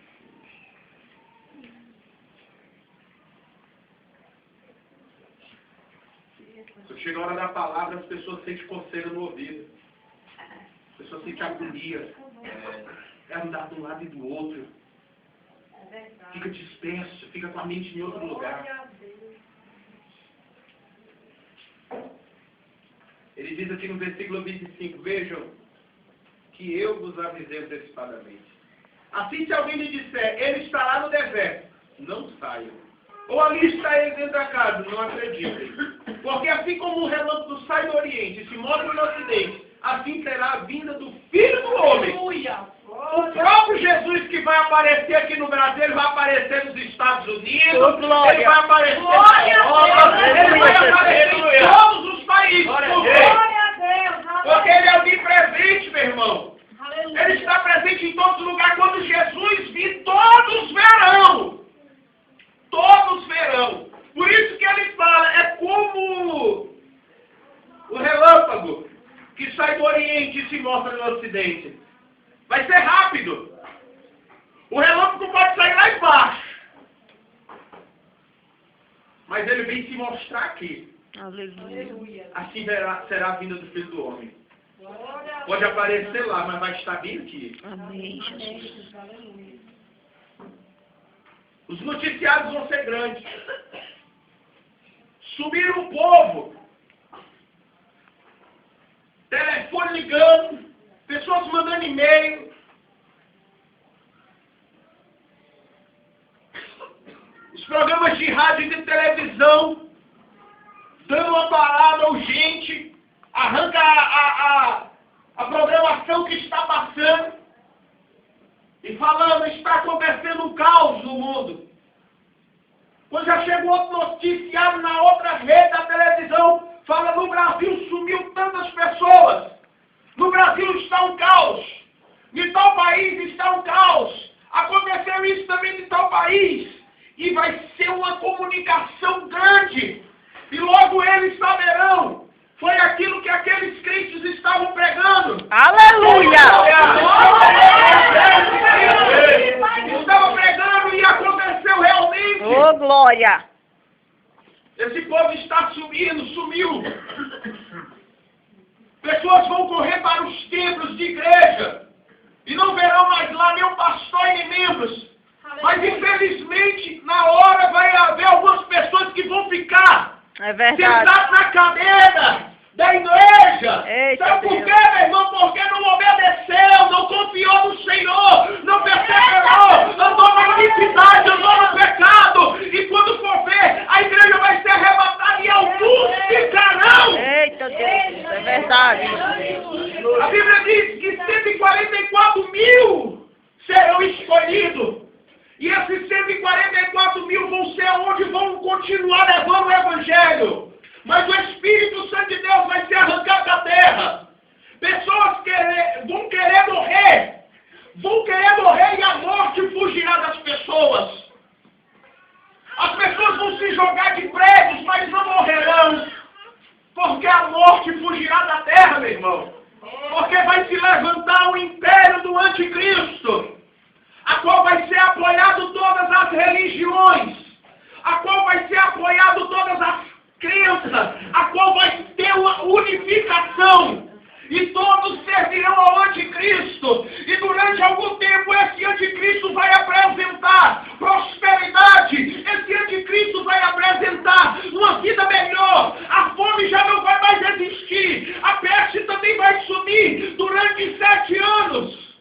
Quando chega a hora da palavra, as pessoas sentem coceira no ouvido. As pessoas sentem agonia. É andar de um lado e do outro. É verdade. Fica disperso, fica com a mente em outro lugar. Glória a Deus. Ele diz aqui no versículo 25, vejam que eu vos avisei antecipadamente. Assim, se alguém lhe disser, ele está lá no deserto, não saiam. Ou ali está ele dentro da casa, não acreditem. Porque assim como o relâmpago sai do Oriente e se mostra no Ocidente, assim será a vinda do Filho do Homem. Aleluia. O próprio Jesus que vai aparecer aqui no Brasil, ele vai aparecer nos Estados Unidos, Oh, glória. ele vai aparecer Glória na a Europa, Deus. ele vai aparecer Aleluia. em todos os países. Glória a Por Deus. quê? Glória a Deus. Porque ele é onipresente, meu irmão. Aleluia. Ele está presente em todos os lugares. Quando Jesus vir, todos verão. Todos verão. Por isso que ele fala, é como o relâmpago que sai do Oriente e se mostra no Ocidente. Vai ser rápido. O relâmpago pode sair lá embaixo. Mas ele vem se mostrar aqui. Aleluia. Aleluia. Assim será a vinda do Filho do Homem. Glória a Pode aparecer lá, mas vai estar bem aqui. Amém, Jesus. Deus. Aleluia. Os noticiários vão ser grandes. Subiram o povo. Telefone ligando. Pessoas mandando e-mail. Os programas de rádio e de televisão dando uma parada urgente. Arranca a programação que está passando. E falando, está acontecendo um caos no mundo. Quando já chegou outro noticiário na outra rede da televisão, fala, no Brasil sumiu tantas pessoas. No Brasil está um caos. De tal país está um caos. Aconteceu isso também de tal país. E vai ser uma comunicação grande. E logo eles saberão. Foi aquilo que aqueles crentes estavam pregando. Aleluia. Estava pregando e aconteceu realmente. Oh, glória. Esse povo está sumiu. Pessoas vão correr para os templos de igreja e não verão mais lá nem o pastor e nem membros. Mas infelizmente, na hora vai haver algumas pessoas que vão ficar É verdade. sentadas na cadeira da igreja. Eita, Sabe por Deus. quê, meu irmão? Porque não obedeceu, não confiou no Senhor, não perseverou, andou na iniquidade, andou no pecado. E quando for ver, a igreja vai ser arrebatada e alguns ficarão. Eita, Deus. É verdade. A Bíblia diz que 144 mil serão escolhidos. E esses 144 mil vão ser onde vão continuar levando o Evangelho. Mas o Espírito Santo de Deus vai ser arrancado da terra. Pessoas vão querer morrer. Vão querer morrer e a morte fugirá das pessoas. As pessoas vão se jogar de prédios, mas não morrerão. Porque a morte fugirá da terra, meu irmão. Porque vai se levantar o império do anticristo, a qual vai ser apoiado todas as religiões, a qual vai ser apoiado todas as crenças, a qual vai ter uma unificação. E todos servirão ao anticristo. E durante algum tempo esse anticristo vai apresentar prosperidade. Esse anticristo vai apresentar uma vida melhor. A fome já não vai mais existir. A peste também vai sumir durante 7 anos.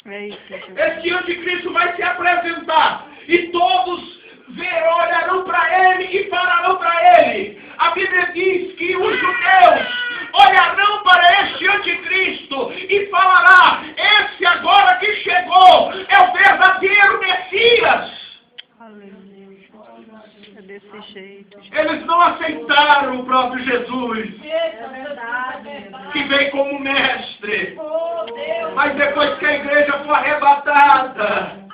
Eita, Jesus. Esse anticristo vai se apresentar. E todos olharão para ele e farão para ele. A Bíblia diz que os judeus olharão para este anticristo e falará, esse agora que chegou é o verdadeiro Messias. Aleluia. É desse jeito. que vem como mestre. Oh, Deus. Mas depois que a igreja for arrebatada,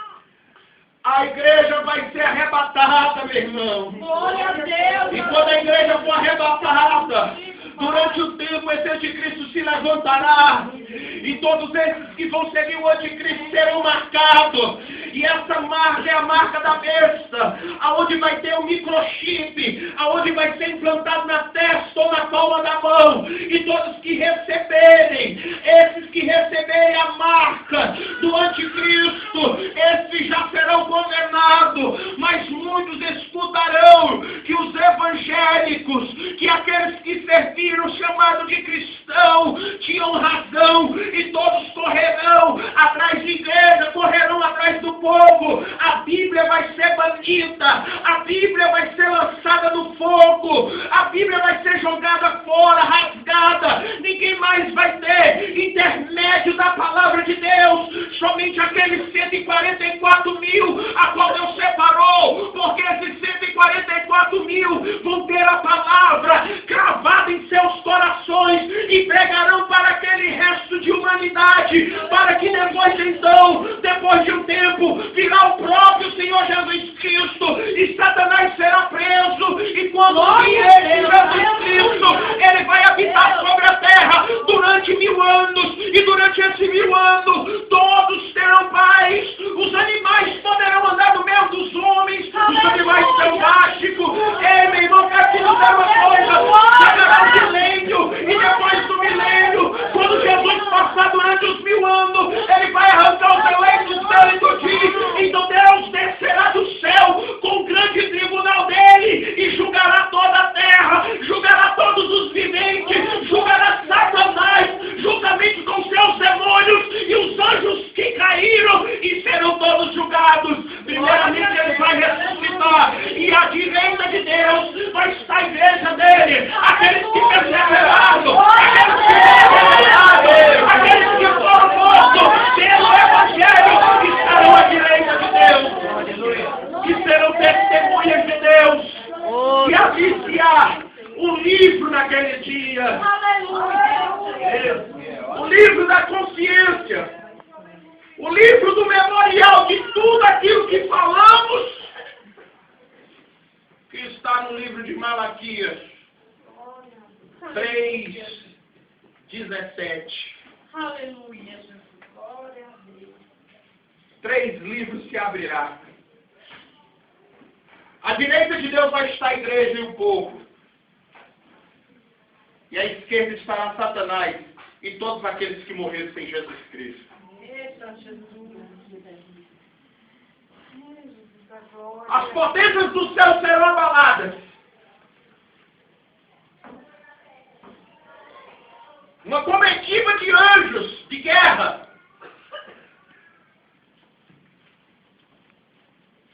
a igreja vai ser arrebatada, meu irmão. Glória a Deus. E quando a igreja for arrebatada, durante o tempo esse anticristo se levantará. E todos esses que vão seguir o anticristo serão marcados. E essa marca é a marca da besta, aonde vai ter um microchip, aonde vai ser implantado na testa ou na palma da mão. E todos que receberem, esses que receberem a marca do anticristo, esses já serão condenados. Mas muitos escutarão que os evangélicos, que aqueles que serviram o chamado de cristão, tinham razão. E todos correrão atrás de igreja, correrão atrás do povo. A Bíblia vai ser banida, a Bíblia vai ser lançada no fogo, a Bíblia vai ser jogada fora, rasgada. Ninguém mais vai ter intermédio da palavra de Deus. Somente aqueles 144 mil a qual Deus separou, porque esses 144 mil vão ter a palavra cravada em seus corações e pregarão para aquele resto de humanidade, para que depois então, depois de um tempo, virá o próprio Senhor Jesus Cristo e Satanás será preso. E quando vir ele, Jesus Cristo, ele vai habitar sobre a terra durante 1000 anos. E durante esses 1000 anos, todos terão paz. Os animais poderão andar no meio dos homens, os animais selvásticos. Ei, meu irmão, quero te dizer uma coisa: chegará o milênio, e depois do milênio, quando Jesus passar durante os 1000 anos, ele vai arrancar os eleitos dele do dia. Então Deus descerá do céu com o grande tribunal dele e julgará toda a terra, julgará todos os viventes, julgará Satanás juntamente com seus demônios e os anjos que caíram, e serão todos julgados. Primeiramente ele vai ressuscitar, e à direita de Deus vai estar a igreja dele, aqueles que perseveraram, aqueles que foram mortos pelo Evangelho, estarão à direita de Deus, que serão testemunhas de Deus, e anunciar o livro naquele dia, o livro da consciência, o livro do memorial de tudo aquilo que falamos, que está no livro de Malaquias 3:17. Aleluia. Glória a Deus. 3 livros se abrirá. À direita de Deus vai estar a igreja e o povo. E à esquerda estará Satanás e todos aqueles que morreram sem Jesus Cristo. Eita, Jesus. As potências do céu serão abaladas. Uma comitiva de anjos de guerra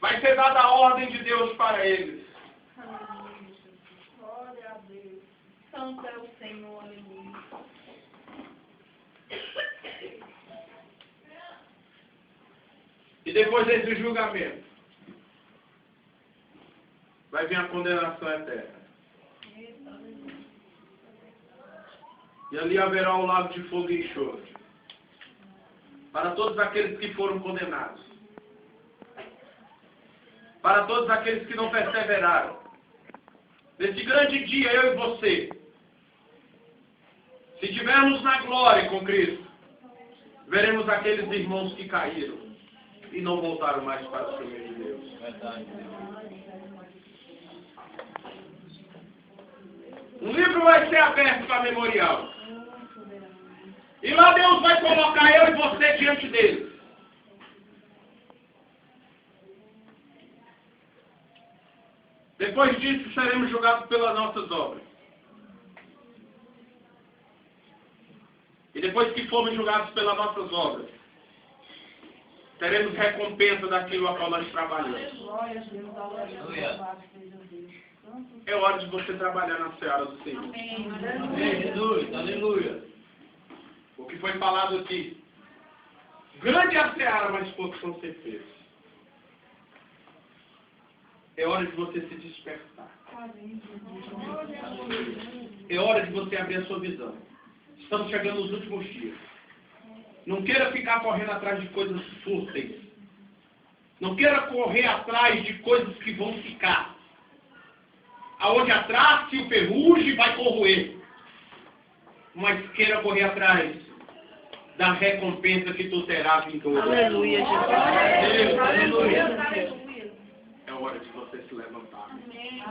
vai ser dada a ordem de Deus para eles. Glória a Deus. Santo é o Senhor, aleluia. E depois desse julgamento, vai vir a condenação eterna. E ali haverá um lago de fogo e enxofre para todos aqueles que foram condenados, para todos aqueles que não perseveraram. Nesse grande dia, eu e você, se estivermos na glória com Cristo, veremos aqueles irmãos que caíram e não voltaram mais para o caminho de Deus. Um livro vai ser aberto para memorial. E lá Deus vai colocar eu e você diante dele. Depois disso, seremos julgados pelas nossas obras. E depois que formos julgados pelas nossas obras, teremos recompensa daquilo a qual nós trabalhamos. É hora de você trabalhar na seara do Senhor. Amém, Jesus, aleluia. O que foi falado aqui. Grande é a seara, mas poucos são certeiros. É hora de você se despertar. É hora de você abrir a sua visão. Estamos chegando nos últimos dias. Não queira ficar correndo atrás de coisas fúteis. Não queira correr atrás de coisas que vão ficar. Aonde a traça e o ferrugem vai corroer. Mas queira correr atrás da recompensa que tu terás em tua vida. Aleluia, Jesus. Deus, Aleluia. aleluia. Aleluia. É hora de você se levantar. Amém.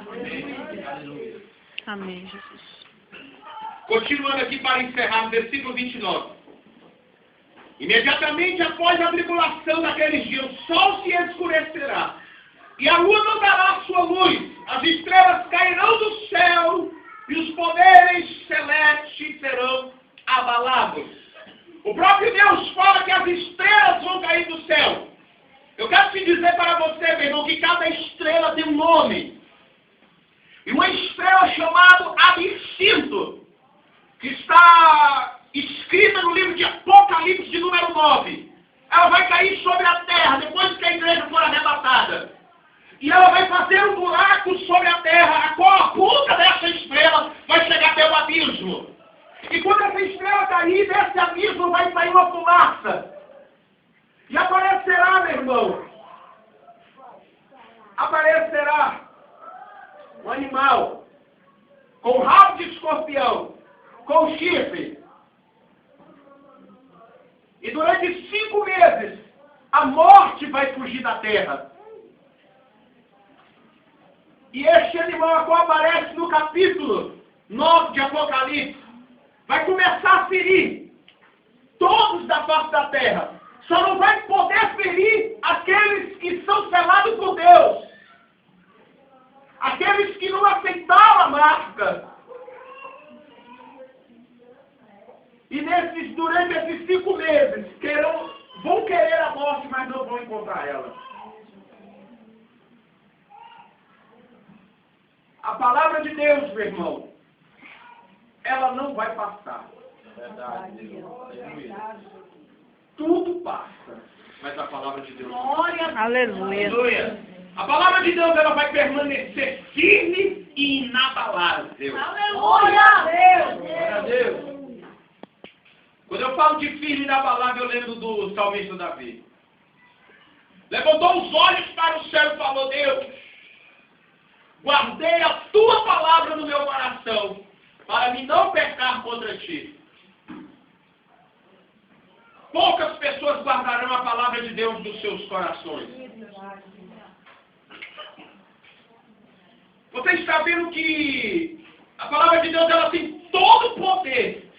Aleluia. Amém, Jesus. Continuando aqui para encerrar, no versículo 29. Imediatamente após a tribulação daqueles dias, o sol se escurecerá, e a lua não dará sua luz, as estrelas cairão do céu, e os poderes celestes serão abalados. O próprio Deus fala que as estrelas vão cair do céu. Eu quero te dizer para você, meu irmão, que cada estrela tem um nome. E uma estrela chamada Absinto, que está escrita no livro de Apocalipse de número 9. Ela vai cair sobre a terra depois que a igreja for arrebatada. E ela vai fazer um buraco sobre a terra, a qual a ponta dessa estrela vai chegar até o abismo. E quando essa estrela cair, desse abismo vai sair uma fumaça. E aparecerá, meu irmão, aparecerá um animal com rabo de escorpião, com chifre. E durante 5 meses, a morte vai fugir da terra. E este animal, a qual aparece no capítulo 9 de Apocalipse, vai começar a ferir todos da face da terra. Só não vai poder ferir aqueles que são selados por Deus. Aqueles que não aceitaram a marca. E durante esses 5 meses, vão querer a morte, mas não vão encontrar ela. A palavra de Deus, meu irmão, ela não vai passar. Verdade. Tudo passa, mas a palavra de Deus não. Glória. Aleluia. Aleluia. A palavra de Deus, ela vai permanecer firme e inabalável. Aleluia. Glória a Deus. Quando eu falo de firme e inabalável, eu lembro do salmista Davi. Levantou os olhos para o céu e falou: Deus, guardei a tua palavra no meu coração, para me não pecar contra ti. Poucas pessoas guardarão a palavra de Deus nos seus corações. Você está vendo que a palavra de Deus, ela tem todo o poder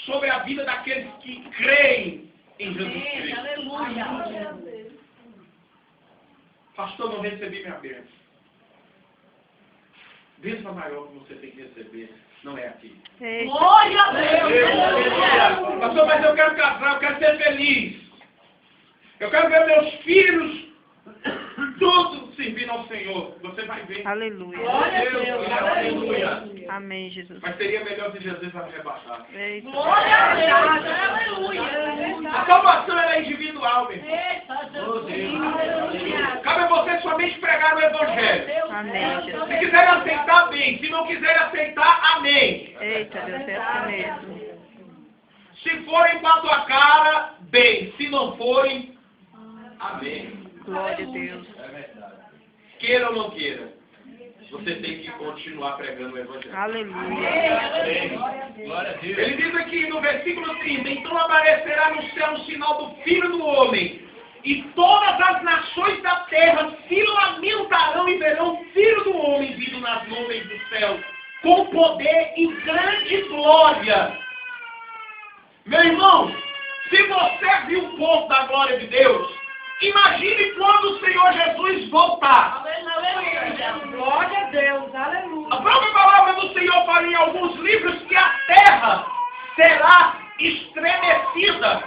sobre a vida daqueles que creem em Jesus Cristo. Aleluia. Pastor, não recebi minha bênção. Bênção maior que você tem que receber não é aqui. Eita. Glória a Deus. Pastor, mas eu quero casar, eu quero ser feliz. Eu quero ver meus filhos tudo servindo ao Senhor. Você vai ver. Aleluia. Glória a Deus. Aleluia. Amém, Jesus. Mas seria melhor se Jesus arrebatar. Eita. Glória a Deus. Aleluia. A salvação ela é individual, meu irmão. Eita, Jesus. Cabe a você somente pregar o Evangelho. Amém, Jesus. Se quiser aceitar, bem. Se não quiser aceitar, amém. Eita, Deus, é assim mesmo. Se forem para a tua cara, bem. Se não forem, amém. Glória a Deus. É verdade. Queira ou não queira, você tem que continuar pregando o Evangelho. Aleluia. Glória a Deus. Ele diz aqui no versículo 30, então aparecerá no céu o sinal do Filho do Homem, e todas as nações da terra se lamentarão e verão o Filho do Homem vindo nas nuvens do céu, com poder e grande glória. Meu irmão, se você viu um pouco da glória de Deus, imagine quando o Senhor Jesus voltar. Aleluia. Glória a Deus. Aleluia. A própria palavra do Senhor fala em alguns livros que a terra será estremecida,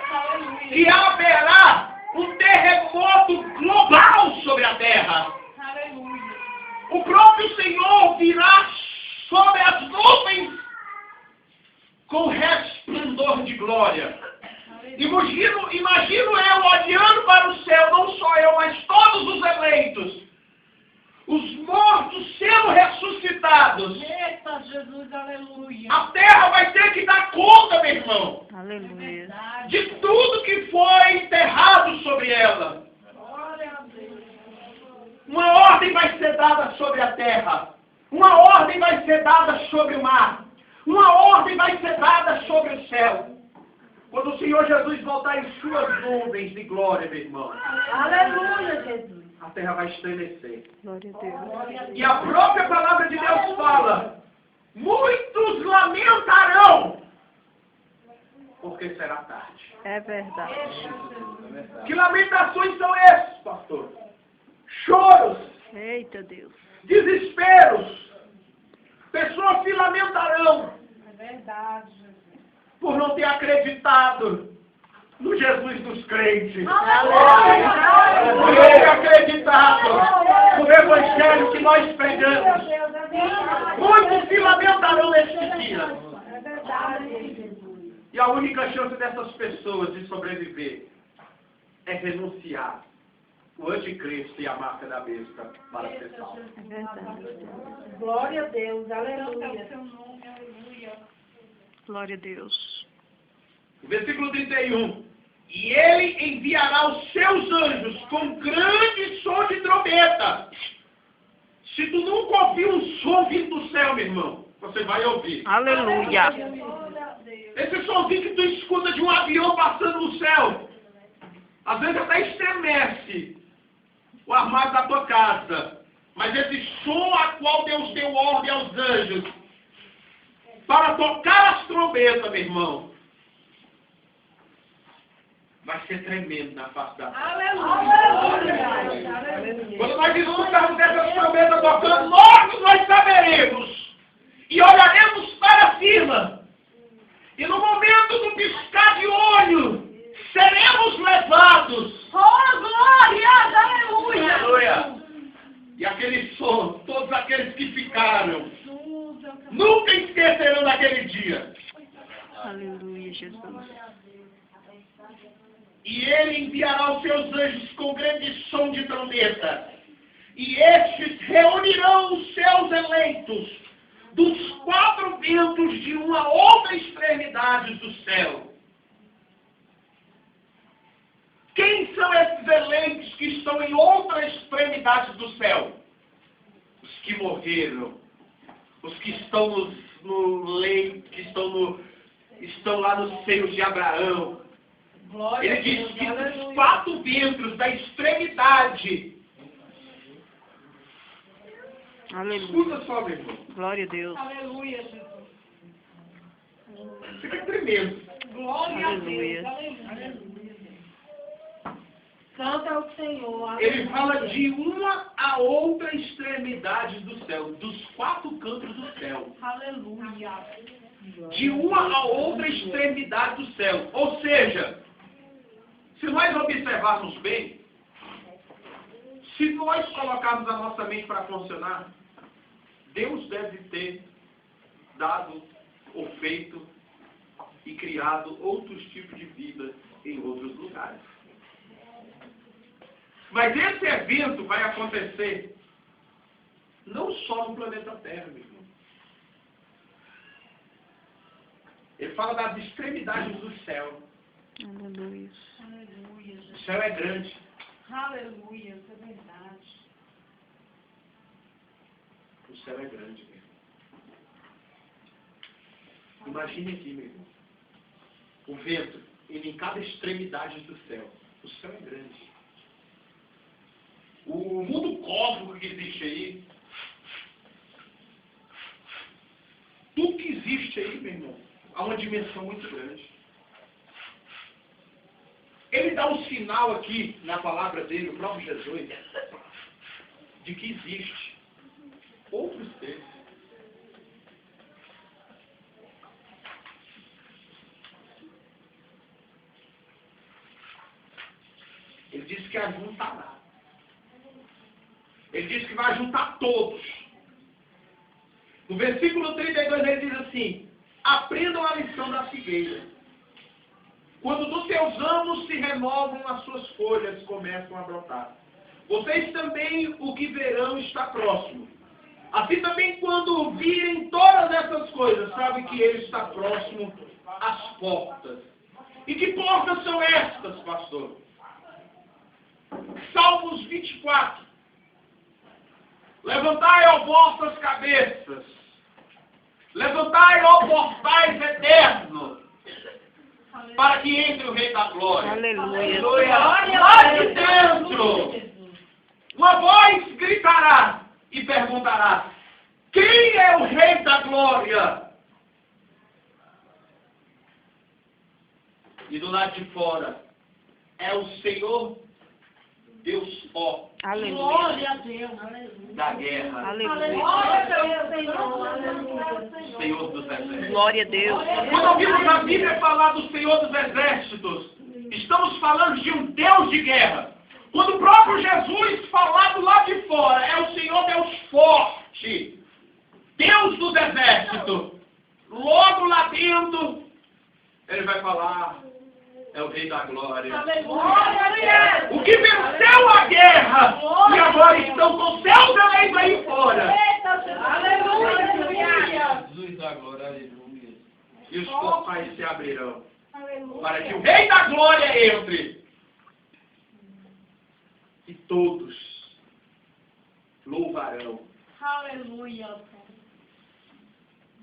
que haverá um terremoto global sobre a terra. Aleluia. O próprio Senhor virá sobre as nuvens com resplendor de glória. Imagino eu olhando para o céu, não só eu, mas todos os eleitos. os mortos sendo ressuscitados. Eita, Jesus, aleluia. A terra vai ter que dar conta, meu irmão, Aleluia. de tudo que foi enterrado sobre ela. Glória a Deus. Uma ordem vai ser dada sobre a terra. Uma ordem vai ser dada sobre o mar. Uma ordem vai ser dada sobre o céu. Quando o Senhor Jesus voltar em suas nuvens de glória, meu irmão, Aleluia, Jesus. a terra vai estremecer. Glória a Deus. E a própria palavra de Deus fala: muitos lamentarão, porque será tarde. É verdade. Que lamentações são esses, pastor? Choros, Eita Deus. desesperos. Pessoas se lamentarão É verdade, Jesus. por não ter acreditado no Jesus dos crentes. Aleluia. Por não ter acreditado no Evangelho que nós pregamos. Muitos se lamentarão neste dia. É verdade, Jesus. E a única chance dessas pessoas de sobreviver é renunciar o anticristo e a marca da besta para ser salvo. É verdade. Glória a Deus, é aleluia. Glória a Deus. Versículo 31. E ele enviará os seus anjos com grande som de trombeta. Se tu nunca ouviu um som vindo do céu, meu irmão, você vai ouvir. Aleluia. Esse somzinho que tu escuta de um avião passando no céu, às vezes até estremece o armário da tua casa. Mas esse som a qual Deus deu ordem aos anjos para tocar as trombetas, meu irmão, vai ser tremendo na face da terra. Aleluia. Quando nós escutarmos essas trombetas tocando, nós saberemos e olharemos para cima. E no momento do piscar de olho, seremos levados. Oh, glória, aleluia. E aquele som, todos aqueles que ficaram, nunca esquecerão daquele dia. Aleluia, Jesus. E ele enviará os seus anjos com grande som de trombeta. E estes reunirão os seus eleitos dos quatro ventos de uma outra extremidade do céu. Quem são esses eleitos que estão em outra extremidade do céu? Os que morreram. Os que estão no leito, que estão lá no seio de Abraão. Glória Ele diz que os quatro ventos da extremidade. Aleluia. Escuta só, meu irmão. Glória a Deus. Aleluia, Jesus. Fica tremendo. Glória a Deus. Aleluia. Aleluia. Canta ao Senhor. Ele fala de uma a outra extremidade do céu, dos quatro cantos do céu. Aleluia. De uma a outra extremidade do céu. Ou seja, se nós observarmos bem, se nós colocarmos a nossa mente para funcionar, Deus deve ter dado ou feito e criado outros tipos de vida em outros lugares. Mas esse evento vai acontecer não só no planeta Terra, meu irmão. Ele fala das extremidades do céu. Aleluia. Aleluia, O Jesus. céu é grande. Aleluia, isso é verdade. O céu é grande, meu irmão. Imagine aqui, meu irmão. O vento indo em cada extremidade do céu. O céu é grande. O mundo cósmico que existe aí, tudo que existe aí, meu irmão, há uma dimensão muito grande. Ele dá um sinal aqui na palavra dele, o próprio Jesus, de que existe outros seres. Ele disse que ajuntará. Ele disse que vai juntar todos. No versículo 32 ele diz assim: aprendam a lição da figueira. Quando dos seus ramos se renovam, as suas folhas começam a brotar. vocês também o que verão está próximo. Assim também quando virem todas essas coisas, sabe que ele está próximo às portas. E que portas são estas, pastor? Salmos 24. Levantai, ó vossas cabeças. Levantai, ó portais eternos. Para que entre o Rei da Glória. Aleluia. Lá de dentro, uma voz gritará e perguntará: quem é o Rei da Glória? E do lado de fora é o Senhor Deus forte Aleluia. da guerra, Aleluia. o Senhor dos exércitos. Glória a Deus. Quando ouvimos a Bíblia falar do Senhor dos exércitos, estamos falando de um Deus de guerra. Quando o próprio Jesus falar do lado de fora, é o Senhor Deus forte, Deus dos exércitos. Logo lá dentro, ele vai falar: é o Rei da Glória. O que venceu a guerra e agora estão com seus eleitos aí fora. Jesus da glória, aleluia. E os portais se abrirão para que o Rei da Glória entre. E todos louvarão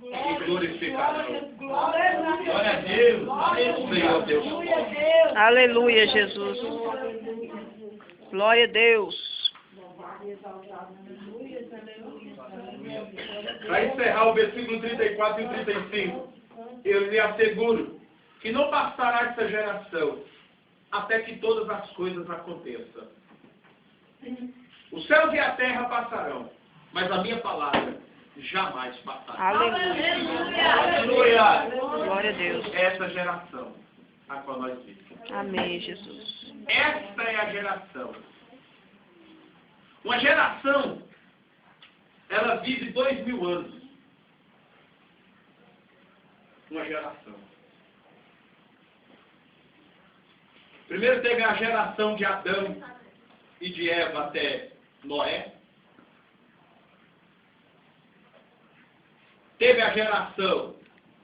e glorificarão. Glória a Deus. O Senhor Deus. Aleluia, Jesus. Glória a Deus. Para encerrar o versículo 34 e 35, eu lhe asseguro que não passará essa geração até que todas as coisas aconteçam. Os céus e a terra passarão, mas a minha palavra jamais passará. Aleluia. Aleluia! Glória a Deus. Essa geração a qual nós vivemos. Amém, Jesus. Esta é a geração. Uma geração, ela vive 2000 anos. Uma geração. Primeiro teve a geração de Adão e de Eva até Noé. Teve a geração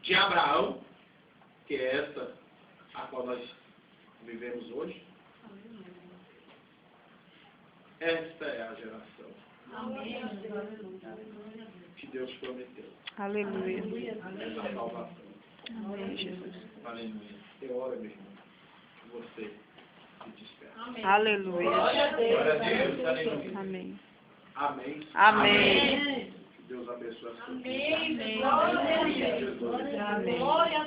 de Abraão, que é essa a qual nós vivemos hoje. Esta é a geração que Deus prometeu. Aleluia. Essa salvação. Amém, Jesus. Aleluia. Eu oro, meu irmão, que você se desperta. Aleluia. Glória a Deus, aleluia. Amém. Amém. Amém. Que Deus abençoe a sua vida. Amém. Em nome de Jesus. Amém.